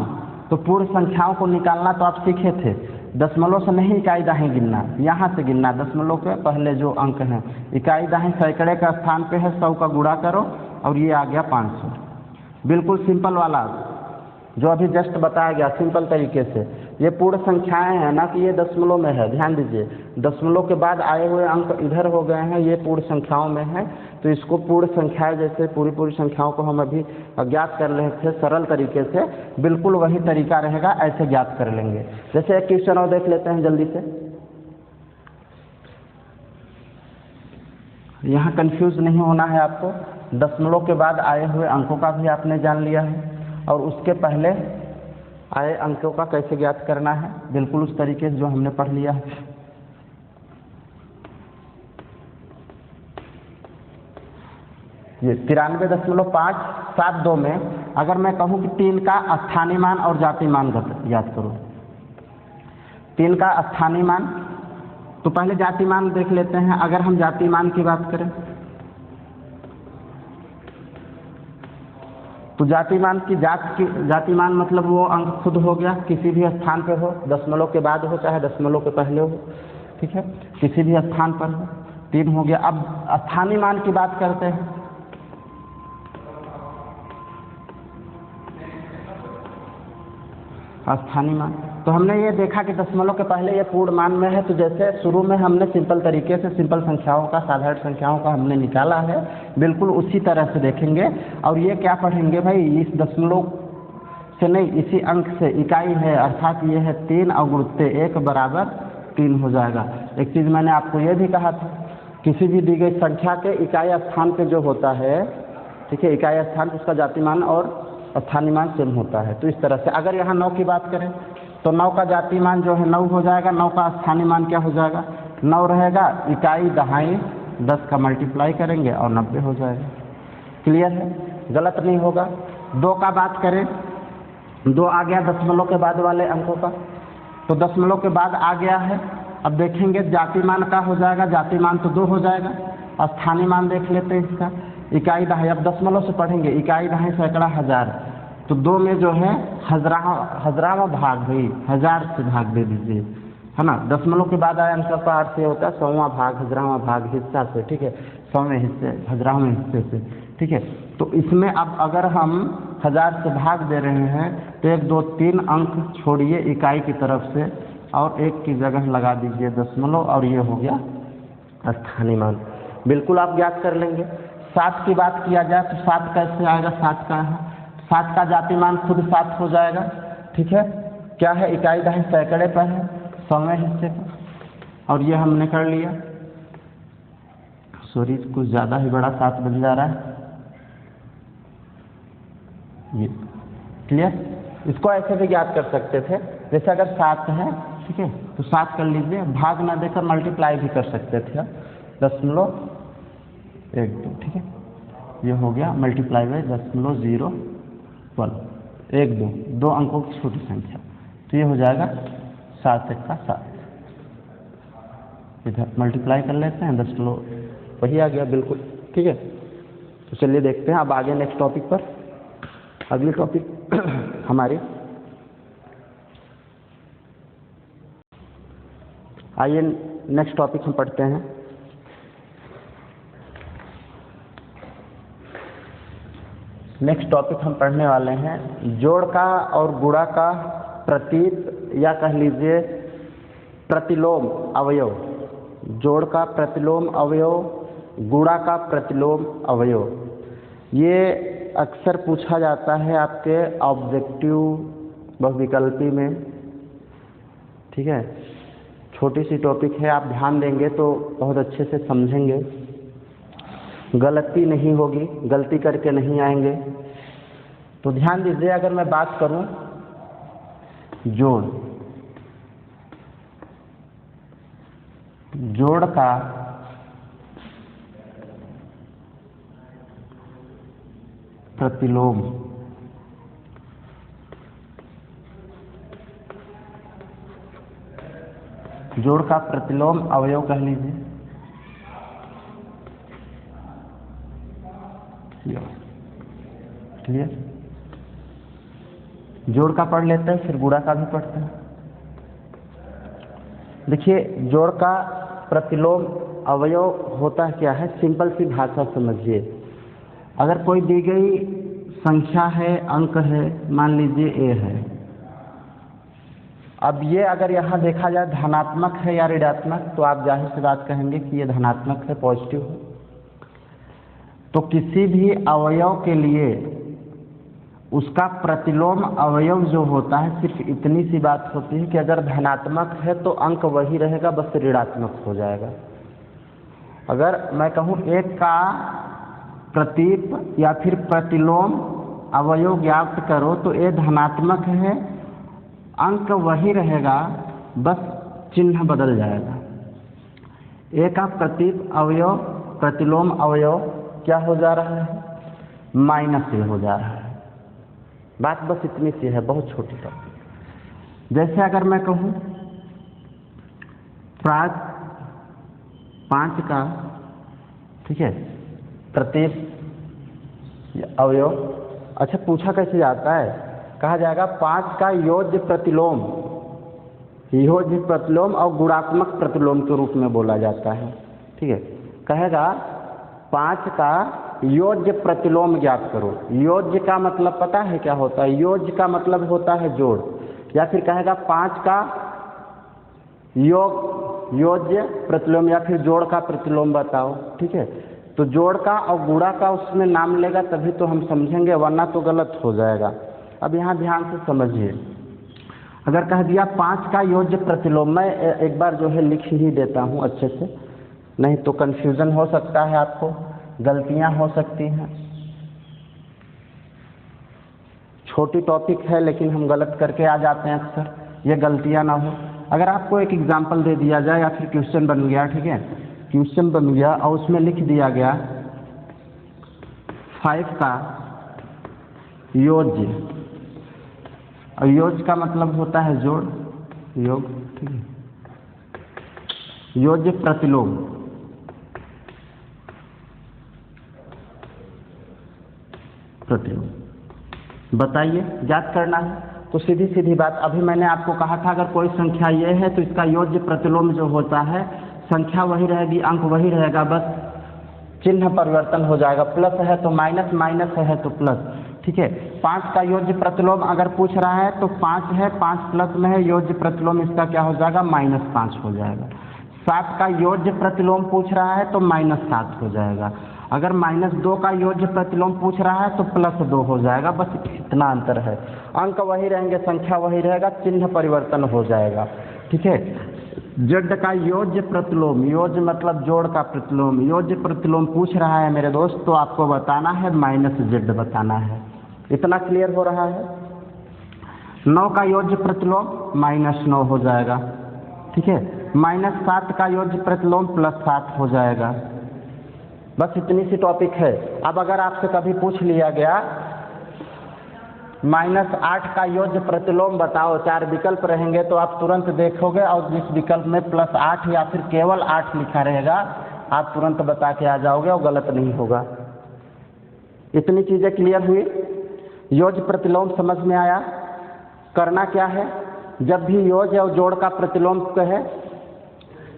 Speaker 1: तो पूर्ण संख्याओं को निकालना तो आप सीखे थे, दशमलव से नहीं इकाई दहाई गिनना, यहाँ से गिनना। दशमलव के पहले जो अंक हैं, इकाई दहाई सैकड़े का स्थान पे है, 100 का गुणा करो और ये आ गया 500। बिल्कुल सिंपल वाला जो अभी जस्ट बताया गया, सिंपल तरीके से। ये पूर्ण संख्याएं हैं ना कि ये दशमलव में है। ध्यान दीजिए, दशमलव के बाद आए हुए अंक इधर हो गए हैं, ये पूर्ण संख्याओं में है। तो इसको पूर्ण संख्याएं, जैसे पूरी संख्याओं को हम अभी ज्ञात कर रहे थे सरल तरीके से, बिल्कुल वही तरीका रहेगा, ऐसे ज्ञात कर लेंगे। जैसे एक क्वेश्चन और देख लेते हैं जल्दी से। यहाँ कंफ्यूज नहीं होना है आपको। दशमलव के बाद आए हुए अंकों का भी आपने जान लिया है और उसके पहले आए अंकों का कैसे ज्ञात करना है, बिल्कुल उस तरीके से जो हमने पढ़ लिया है। ये 93.572 में अगर मैं कहूँ कि 3 का स्थानीय मान और जातीय मान ज्ञात करो, 3 का स्थानीय मान, तो पहले जातीय मान देख लेते हैं। अगर हम जातीय मान की बात करें तो जातीय मान की जातीय मान मतलब वो अंक खुद हो गया, किसी भी स्थान पे हो, दशमलव के बाद हो चाहे दशमलव के पहले हो। ठीक है, किसी भी स्थान पर हो, 3 हो गया। अब स्थानीय मान की बात करते हैं। स्थानीय मान तो हमने ये देखा कि दशमलव के पहले ये पूर्ण मान में है, तो जैसे शुरू में हमने सिंपल तरीके से सिंपल संख्याओं का, साधारण संख्याओं का हमने निकाला है, बिल्कुल उसी तरह से देखेंगे। और ये क्या पढ़ेंगे भाई, इस दशमलव से नहीं, इसी अंक से इकाई है, अर्थात ये है 3 और गुणुत्ते 1 बराबर 3 हो जाएगा। एक चीज़ मैंने आपको ये भी कहा था, किसी भी दी गई संख्या के इकाई स्थान पे जो होता है, ठीक है, इकाई स्थान उसका जातिमान और स्थानीय मान सेम होता है। तो इस तरह से अगर यहाँ 9 की बात करें तो 9 का जातिमान जो है 9 हो जाएगा, 9 का स्थानीय मान क्या हो जाएगा, 9 रहेगा, इकाई दहाई 10 का मल्टीप्लाई करेंगे और 90 हो जाएगा। क्लियर है, गलत नहीं होगा। 2 का बात करें, 2 आ गया दशमलव के बाद वाले अंकों का, तो दशमलव के बाद आ गया है। अब देखेंगे जातिमान का हो जाएगा, जातिमान तो 2 हो जाएगा। स्थानीय मान देख लेते हैं इसका, इकाई दहाई, अब दशमलव से पढ़ेंगे, इकाई दहाई सैकड़ा हज़ार, तो 2 में जो है हज़ारवां भाग भाई 1000 से भाग दे दीजिए, है ना। दशमलव के बाद आया अंक का अर्थ ये होता है 100वां भाग, हज़ारवां भाग हिस्सा से, ठीक है, 100वें हिस्से, हज़ारवें हिस्से से, ठीक है। तो इसमें अब अगर हम 1000 से भाग दे रहे हैं तो 1 2 3 अंक छोड़िए इकाई की तरफ से और 1 की जगह लगा दीजिए दशमलव, और ये हो गया स्थानीय मान। बिल्कुल आप ज्ञात कर लेंगे। 7 की बात किया जाए तो 7 कैसे आएगा, 7 का है, 7 का जातिमान खुद 7 हो जाएगा, ठीक है। क्या है, इकाई दहाई सैकड़े पर है, 100वें हिस्से पर, और ये हमने कर लिया। सॉरी, कुछ ज़्यादा ही बड़ा 7 बन जा रहा है ये। क्लियर, इसको ऐसे भी ज्ञात कर सकते थे, जैसे अगर 7 है, ठीक है, तो 7 कर लीजिए, भाग ना देकर मल्टीप्लाई भी कर सकते थे, 0.12, ठीक है, ये हो गया मल्टीप्लाई बाय 0.01, 1 2 2 अंकों की छोटी संख्या, तो ये हो जाएगा 7 1 का 7। इधर मल्टीप्लाई कर लेते हैं, 10 वही आ गया बिल्कुल, ठीक है। तो चलिए देखते हैं अब आगे नेक्स्ट टॉपिक पर। अगली टॉपिक हमारी, आइए नेक्स्ट टॉपिक हम पढ़ते हैं। नेक्स्ट टॉपिक हम पढ़ने वाले हैं जोड़ का और गुणा का प्रतीक, या कह लीजिए प्रतिलोम अवयव। जोड़ का प्रतिलोम अवयव, गुणा का प्रतिलोम अवयव, ये अक्सर पूछा जाता है आपके ऑब्जेक्टिव बहुविकल्पी में, ठीक है। छोटी सी टॉपिक है, आप ध्यान देंगे तो बहुत अच्छे से समझेंगे, गलती नहीं होगी, गलती करके नहीं आएंगे। तो ध्यान दीजिए, अगर मैं बात करूं जोड़, जोड़ का प्रतिलोम, जोड़ का प्रतिलोम अवयव कह लीजिए। क्लियर, जोड़ का पढ़ लेते हैं, फिर गुणा का भी पढ़ते हैं। देखिए, जोड़ का प्रतिलोम अवयव होता क्या है, सिंपल सी भाषा समझिए। अगर कोई दी गई संख्या है, अंक है, मान लीजिए ए है, अब ये अगर यहाँ देखा जाए धनात्मक है या ऋणात्मक, तो आप जाहिर सी बात कहेंगे कि ये धनात्मक है, पॉजिटिव है। तो किसी भी अवयव के लिए उसका प्रतिलोम अवयव जो होता है, सिर्फ इतनी सी बात होती है कि अगर धनात्मक है तो अंक वही रहेगा, बस ऋणात्मक हो जाएगा। अगर मैं कहूँ 1 का प्रतीक या फिर प्रतिलोम अवयव ज्ञात करो, तो ये धनात्मक है, अंक वही रहेगा, बस चिन्ह बदल जाएगा। 1 का प्रतीक अवयव, प्रतिलोम अवयव क्या हो जा रहा है, -a हो जा रहा है। बात बस इतनी सी है, बहुत छोटी टॉपिक। जैसे अगर मैं कहूँ 5 का, ठीक है, प्रतीक अवयव, अच्छा पूछा कैसे जाता है, कहा जाएगा 5 का योज्य प्रतिलोम, योज्य प्रतिलोम और गुणात्मक प्रतिलोम के रूप में बोला जाता है, ठीक है। कहेगा 5 का योज्य प्रतिलोम ज्ञात करो। योज्य का मतलब पता है क्या होता है, योज्य का मतलब होता है जोड़, या फिर कहेगा 5 का योज्य प्रतिलोम या फिर जोड़ का प्रतिलोम बताओ, ठीक है। तो जोड़ का और गुणा का उसमें नाम लेगा तभी तो हम समझेंगे, वरना तो गलत हो जाएगा। अब यहाँ ध्यान से समझिए, अगर कह दिया 5 का योज्य प्रतिलोम, मैं एक बार जो है लिख ही देता हूँ अच्छे से, नहीं तो कन्फ्यूज़न हो सकता है, आपको गलतियाँ हो सकती हैं। छोटी टॉपिक है लेकिन हम गलत करके आ जाते हैं अक्सर, ये गलतियाँ ना हो। अगर आपको एक एग्जाम्पल दे दिया जाए या फिर क्वेश्चन बन गया, ठीक है, क्वेश्चन बन गया और उसमें लिख दिया गया 5 का योज्य, और योज्य का मतलब होता है जोड़, योग, ठीक है, योज्य प्रतिलोम, प्रतिलोम बताइए, ज्ञात करना है। तो सीधी सीधी बात, अभी मैंने आपको कहा था अगर कोई संख्या ये है तो इसका योज्य प्रतिलोम जो होता है, संख्या वही रहेगी, अंक वही रहेगा, बस चिन्ह परिवर्तन हो जाएगा। प्लस है तो माइनस, माइनस है तो प्लस, ठीक है। 5 का योज्य प्रतिलोम अगर पूछ रहा है तो 5 है, 5 प्लस में है, योज्य प्रतिलोम इसका क्या हो जाएगा, -5 हो जाएगा। 7 का योज्य प्रतिलोम पूछ रहा है तो -7 हो जाएगा। अगर -2 का योज्य प्रतिलोम पूछ रहा है तो +2 हो जाएगा, बस इतना अंतर है। अंक वही रहेंगे, संख्या वही रहेगा, चिन्ह परिवर्तन हो जाएगा, ठीक है। जेड का योज्य प्रतिलोम, योज्य मतलब जोड़ का प्रतिलोम, योज्य प्रतिलोम पूछ रहा है मेरे दोस्त, तो आपको बताना है -z बताना है। इतना क्लियर हो रहा है। 9 का योज्य प्रतिलोम -9 हो जाएगा, ठीक है। -7 का योज्य प्रतिलोम +7 हो जाएगा, बस इतनी सी टॉपिक है। अब अगर आपसे कभी पूछ लिया गया -8 का योज्य प्रतिलोम बताओ, 4 विकल्प रहेंगे, तो आप तुरंत देखोगे और जिस विकल्प में +8 या फिर केवल 8 लिखा रहेगा आप तुरंत बता के आ जाओगे और गलत नहीं होगा। इतनी चीज़ें क्लियर हुई। योज्य प्रतिलोम समझ में आया। करना क्या है, जब भी योज्य और जोड़ का प्रतिलोम कहे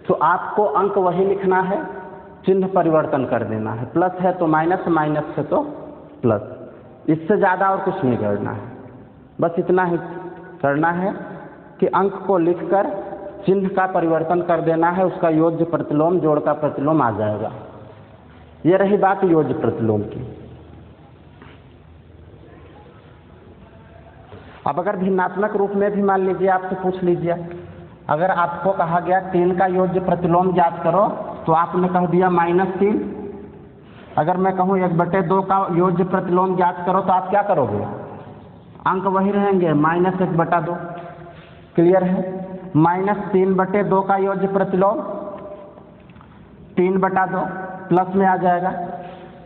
Speaker 1: तो आपको अंक वही लिखना है, चिन्ह परिवर्तन कर देना है। प्लस है तो माइनस, माइनस है तो प्लस, इससे ज़्यादा और कुछ नहीं करना है। बस इतना ही करना है कि अंक को लिखकर चिन्ह का परिवर्तन कर देना है, उसका योज्य प्रतिलोम, जोड़ का प्रतिलोम आ जाएगा। ये रही बात योज्य प्रतिलोम की। अब अगर भिन्नात्मक रूप में भी मान लीजिए आपसे पूछ लीजिए, अगर आपको कहा गया 3 का योज्य प्रतिलोम ज्ञात करो तो आपने कह दिया -3। अगर मैं कहूँ 1/2 का योज्य प्रतिलोम ज्ञात करो तो आप क्या करोगे, अंक वही रहेंगे, -1/2। क्लियर है। -3/2 का योज्य प्रतिलोम 3/2 प्लस में आ जाएगा,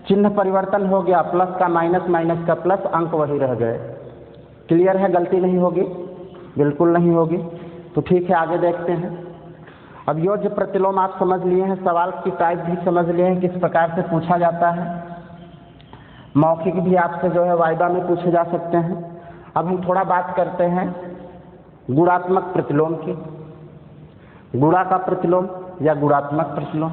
Speaker 1: चिन्ह परिवर्तन हो गया, प्लस का माइनस, माइनस का प्लस, अंक वही रह गए। क्लियर है, गलती नहीं होगी, बिल्कुल नहीं होगी। तो ठीक है, आगे देखते हैं। अब योज्य प्रतिलोम आप समझ लिए हैं, सवाल की टाइप भी समझ लिए हैं, किस प्रकार से पूछा जाता है। मौखिक भी आपसे जो है वाइवा में पूछे जा सकते हैं। अब हम थोड़ा बात करते हैं गुणात्मक प्रतिलोम की। गुणा का प्रतिलोम या गुणात्मक प्रतिलोम।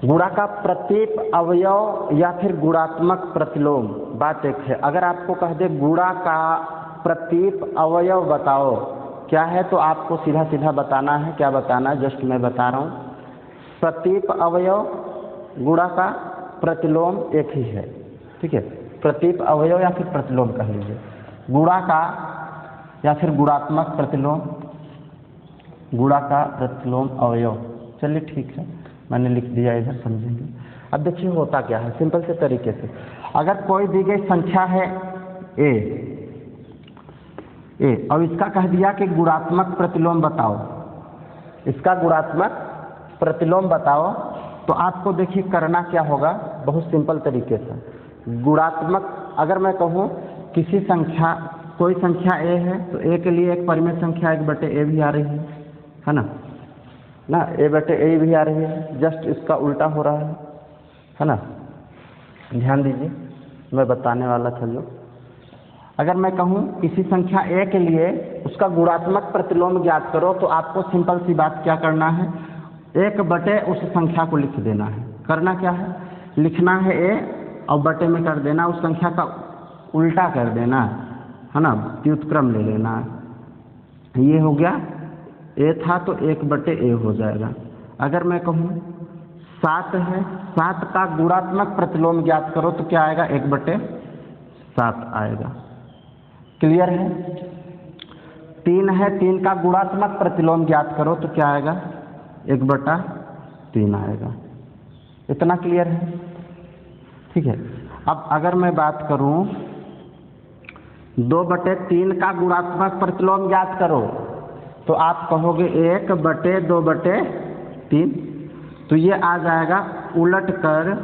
Speaker 1: गुणा का प्रतीप अवयव या फिर गुणात्मक प्रतिलोम, बात एक है। अगर आपको कह दे गुणा का प्रतीप अवयव बताओ क्या है, तो आपको सीधा सीधा बताना है। क्या बताना है, जस्ट मैं बता रहा हूँ। प्रतीप अवयव, गुणा का प्रतिलोम एक ही है, ठीक है। प्रतीप अवयव या फिर प्रतिलोम कह लीजिए, गुणा का या फिर गुणात्मक प्रतिलोम, गुणा का प्रतिलोम अवयव। चलिए ठीक है, मैंने लिख दिया, इधर समझेंगे। अब देखिए होता क्या है, सिंपल से तरीके से। अगर कोई दी गई संख्या है ए और इसका कह दिया कि गुणात्मक प्रतिलोम बताओ, इसका गुणात्मक प्रतिलोम बताओ, तो आपको देखिए करना क्या होगा, बहुत सिंपल तरीके से। गुणात्मक, अगर मैं कहूँ किसी संख्या, कोई संख्या ए है तो ए के लिए एक परिमेय संख्या 1/a भी आ रही है ना, a/a भी आ रही है, जस्ट इसका उल्टा हो रहा है ना। ध्यान दीजिए, मैं बताने वाला था जो। अगर मैं कहूँ किसी संख्या a के लिए उसका गुणात्मक प्रतिलोम ज्ञात करो, तो आपको सिंपल सी बात क्या करना है, एक बटे उस संख्या को लिख देना है। करना क्या है, लिखना है ए और बटे में कर देना, उस संख्या का उल्टा कर देना है ना, व्युत्क्रम ले लेना। ये हो गया ए था तो 1/a हो जाएगा। अगर मैं कहूँ 7 है, 7 का गुणात्मक प्रतिलोम ज्ञात करो तो क्या आएगा, 1/7 आएगा। क्लियर है। 3 है, 3 का गुणात्मक प्रतिलोम ज्ञात करो तो क्या आएगा, 1/3 आएगा। इतना क्लियर है। ठीक है। अब अगर मैं बात करूं 2/3 का गुणात्मक प्रतिलोम ज्ञात करो तो आप कहोगे 1/2/3, तो ये आ जाएगा उलट कर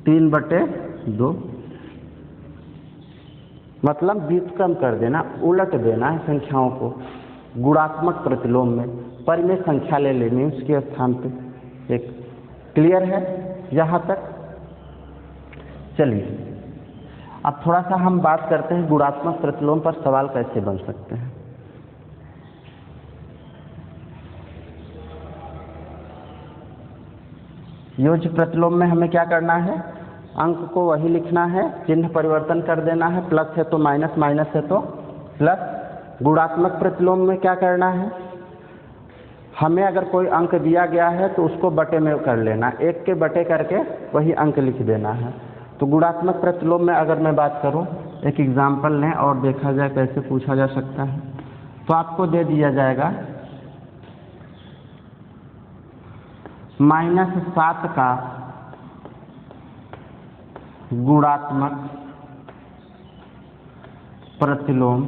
Speaker 1: 3/2, मतलब व्युत्क्रम कर देना, उलट देना है संख्याओं को गुणात्मक प्रतिलोम में, परिमेय संख्या ले लेनी उसके स्थान पे। एक क्लियर है यहाँ तक। चलिए अब थोड़ा सा हम बात करते हैं गुणात्मक प्रतिलोम पर सवाल कैसे बन सकते हैं। योज्य प्रतिलोम में हमें क्या करना है, अंक को वही लिखना है, चिन्ह परिवर्तन कर देना है, प्लस है तो माइनस, माइनस है तो प्लस। गुणात्मक प्रतिलोम में क्या करना है, हमें अगर कोई अंक दिया गया है तो उसको बटे में कर लेना, 1 के बटे करके वही अंक लिख देना है। तो गुणात्मक प्रतिलोम में अगर मैं बात करूं, एक एग्जाम्पल लें और देखा जाए कैसे पूछा जा सकता है। तो आपको दे दिया जाएगा -7 का गुणात्मक प्रतिलोम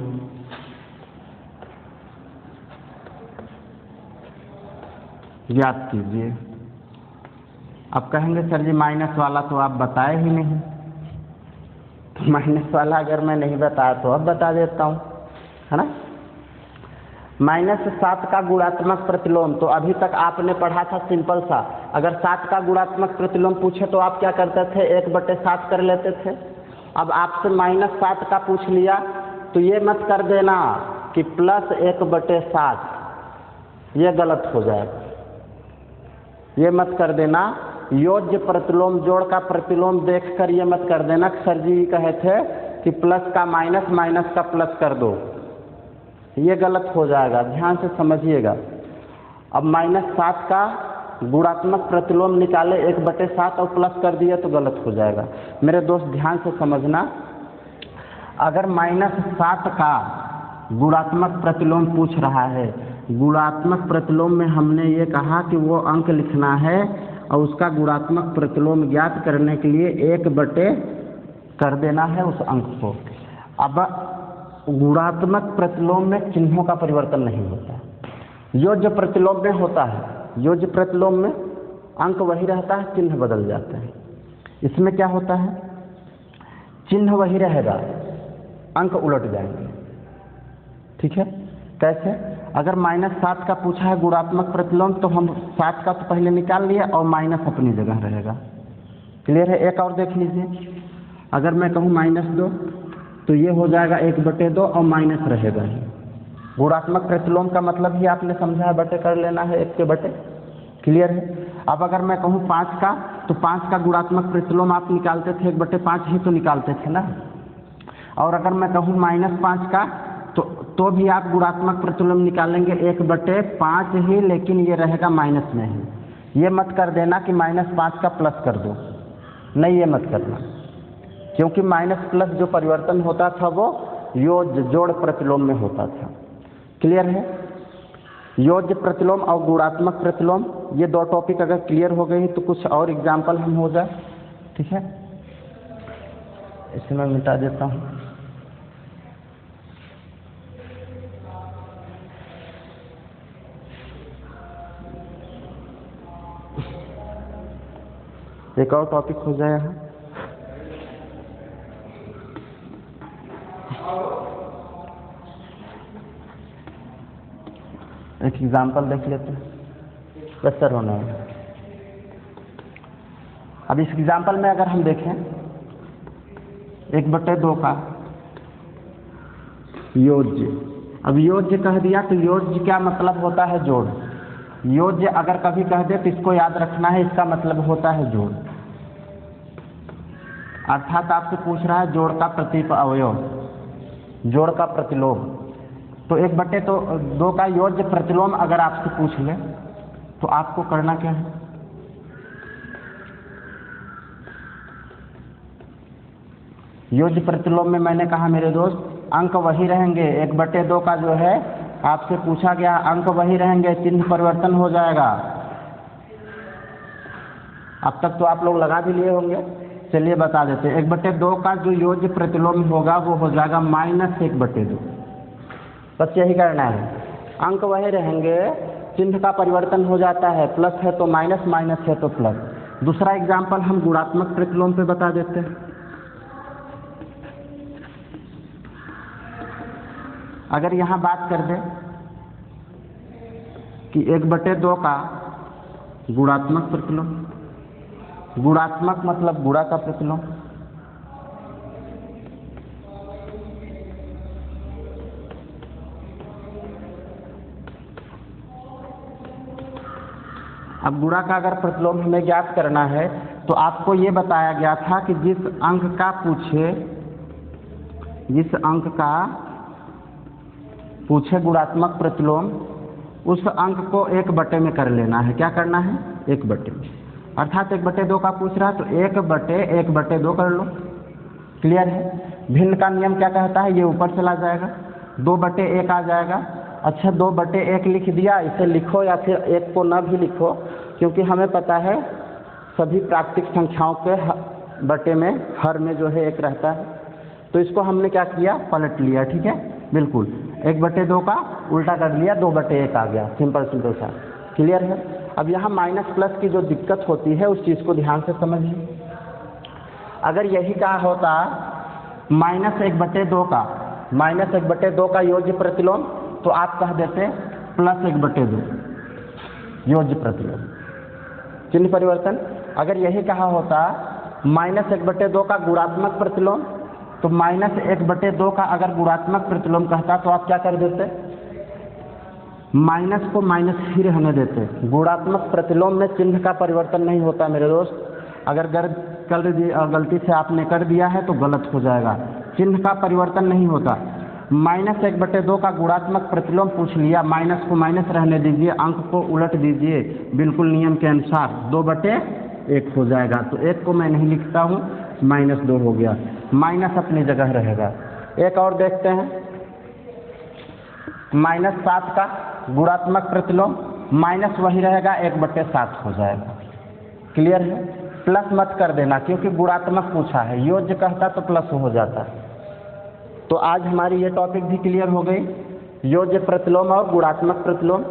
Speaker 1: ज्ञात कीजिए। अब कहेंगे सर जी माइनस वाला तो आप बताए ही नहीं। तो माइनस वाला अगर मैं नहीं बताया तो अब बता देता हूँ, है ना। -7 का गुणात्मक प्रतिलोम, तो अभी तक आपने पढ़ा था सिंपल सा, अगर 7 का गुणात्मक प्रतिलोम पूछे तो आप क्या करते थे, 1/7 कर लेते थे। अब आपसे -7 का पूछ लिया तो ये मत कर देना कि प्लस 1/7, ये गलत हो जाएगा। ये मत कर देना, योज्य प्रतिलोम जोड़ का प्रतिलोम देखकर ये मत कर देना कि सर जी कहे थे कि प्लस का माइनस, माइनस का प्लस कर दो, ये गलत हो जाएगा, ध्यान से समझिएगा। अब -7 का गुणात्मक प्रतिलोम निकाले 1/7 और प्लस कर दिया तो गलत हो जाएगा। मेरे दोस्त ध्यान से समझना, अगर -7 का गुणात्मक प्रतिलोम पूछ रहा है, गुणात्मक प्रतिलोम में हमने ये कहा कि वो अंक लिखना है और उसका गुणात्मक प्रतिलोम ज्ञात करने के लिए 1/, कर देना है उस अंक को। अब गुणात्मक प्रतिलोम में चिन्हों का परिवर्तन नहीं होता, योज्य प्रतिलोम में होता है। योज्य प्रतिलोम में अंक वही रहता है, चिन्ह बदल जाते हैं। इसमें क्या होता है, चिन्ह वही रहेगा, अंक उलट जाएंगे। ठीक है। कैसे, अगर -7 का पूछा है गुणात्मक प्रतिलोम तो हम 7 का तो पहले निकाल लिया और माइनस अपनी जगह रहेगा। क्लियर है। एक और देख लीजिए, अगर मैं कहूँ -2 तो ये हो जाएगा 1/2 और माइनस रहेगा ही। गुणात्मक प्रतिलोम का मतलब ही आपने समझा है, बटे कर लेना है 1 के बटे। क्लियर है। अब अगर मैं कहूँ 5 का, तो 5 का गुणात्मक प्रतिलोम आप निकालते थे 1/5 ही तो निकालते थे ना। और अगर मैं कहूँ -5 का, तो भी आप गुणात्मक प्रतिलोम निकालेंगे 1/5 ही, लेकिन ये रहेगा माइनस में ही। ये मत कर देना कि -5 का प्लस कर दो, नहीं ये मत करना, क्योंकि माइनस प्लस जो परिवर्तन होता था वो योज्य जोड़ प्रतिलोम में होता था। क्लियर है। योज्य प्रतिलोम और गुणात्मक प्रतिलोम, ये 2 टॉपिक अगर क्लियर हो गई तो कुछ और एग्जाम्पल हम हो जाए। ठीक है। इसे मैं मिटा देता हूँ। एक और टॉपिक हो जाए यहाँ। एक एग्जाम्पल देख लेते हैं, बेहतर होना है। अब इस एग्जाम्पल में अगर हम देखें 1/2 का योज्य, अब योज्य कह दिया तो योज्य क्या मतलब होता है, जोड़। योज्य अगर कभी कह दे तो इसको याद रखना है, इसका मतलब होता है जोड़। अर्थात आपसे पूछ रहा है जोड़ का प्रतीप अवयव, जोड़ का प्रतिलोम। तो 1/2 का योज्य प्रतिलोम अगर आपसे पूछ ले तो आपको करना क्या है? योज्य प्रतिलोम में मैंने कहा मेरे दोस्त अंक वही रहेंगे, 1/2 का जो है आपसे पूछा गया अंक वही रहेंगे, चिन्ह परिवर्तन हो जाएगा। अब तक तो आप लोग लगा भी लिए होंगे, चलिए बता देते हैं। 1/2 का जो योज्य प्रतिलोम होगा वो हो जाएगा -1/2। बस यही करना है, अंक वही रहेंगे, चिन्ह का परिवर्तन हो जाता है, प्लस है तो माइनस, माइनस है तो प्लस। दूसरा एग्जाम्पल हम गुणात्मक प्रतिलोम पे बता देते हैं। अगर यहाँ बात कर दे कि 1/2 का गुणात्मक प्रतिलोम, गुणात्मक मतलब गुणा का प्रतिलोम, अब गुणा का अगर प्रतिलोम हमें ज्ञात करना है तो आपको ये बताया गया था कि जिस अंक का पूछे गुणात्मक प्रतिलोम, उस अंक को 1/2 में कर लेना है। क्या करना है? 1/2 में। अर्थात 1/2 का पूछ रहा है तो 1/2 कर लो। क्लियर है? भिन्न का नियम क्या कहता है? ये ऊपर चला जाएगा, 2/1 आ जाएगा। अच्छा 2/1 लिख दिया, इसे लिखो या फिर 1 को न भी लिखो, क्योंकि हमें पता है सभी प्राकृतिक संख्याओं के बटे में हर में जो है 1 रहता है। तो इसको हमने क्या किया? पलट लिया। ठीक है, बिल्कुल 1/2 का उल्टा कर लिया, 2/1 आ गया। सिंपल सा। क्लियर है? अब यहाँ माइनस प्लस की जो दिक्कत होती है उस चीज़ को ध्यान से समझिए। अगर यही कहा होता -1/2 का योज्य प्रतिलोम, तो आप कह देते +1/2 योज्य प्रतिलोम, चिन्ह परिवर्तन। अगर यही कहा होता -1/2 का गुणात्मक प्रतिलोम, तो -1/2 का अगर गुणात्मक प्रतिलोम कहता तो आप क्या कर देते? माइनस को माइनस ही रहने देते। गुणात्मक प्रतिलोम में चिन्ह का परिवर्तन नहीं होता मेरे दोस्त। अगर गलती से आपने कर दिया है तो गलत हो जाएगा, चिन्ह का परिवर्तन नहीं होता। -1/2 का गुणात्मक प्रतिलोम पूछ लिया, माइनस को माइनस रहने दीजिए, अंक को उलट दीजिए बिल्कुल नियम के अनुसार, 2/1 हो जाएगा। तो 1 को मैं नहीं लिखता हूँ, -2 हो गया, माइनस अपनी जगह रहेगा। एक और देखते हैं, -7 का गुणात्मक प्रतिलोम, माइनस वही रहेगा, 1/7 हो जाएगा। क्लियर है? प्लस मत कर देना, क्योंकि गुणात्मक पूछा है, योज्य कहता तो प्लस हो जाता। तो आज हमारी ये टॉपिक भी क्लियर हो गई, योज्य प्रतिलोम और गुणात्मक प्रतिलोम।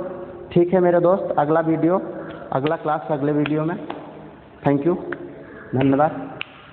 Speaker 1: ठीक है मेरे दोस्त, अगला क्लास अगले वीडियो में। थैंक यू, धन्यवाद।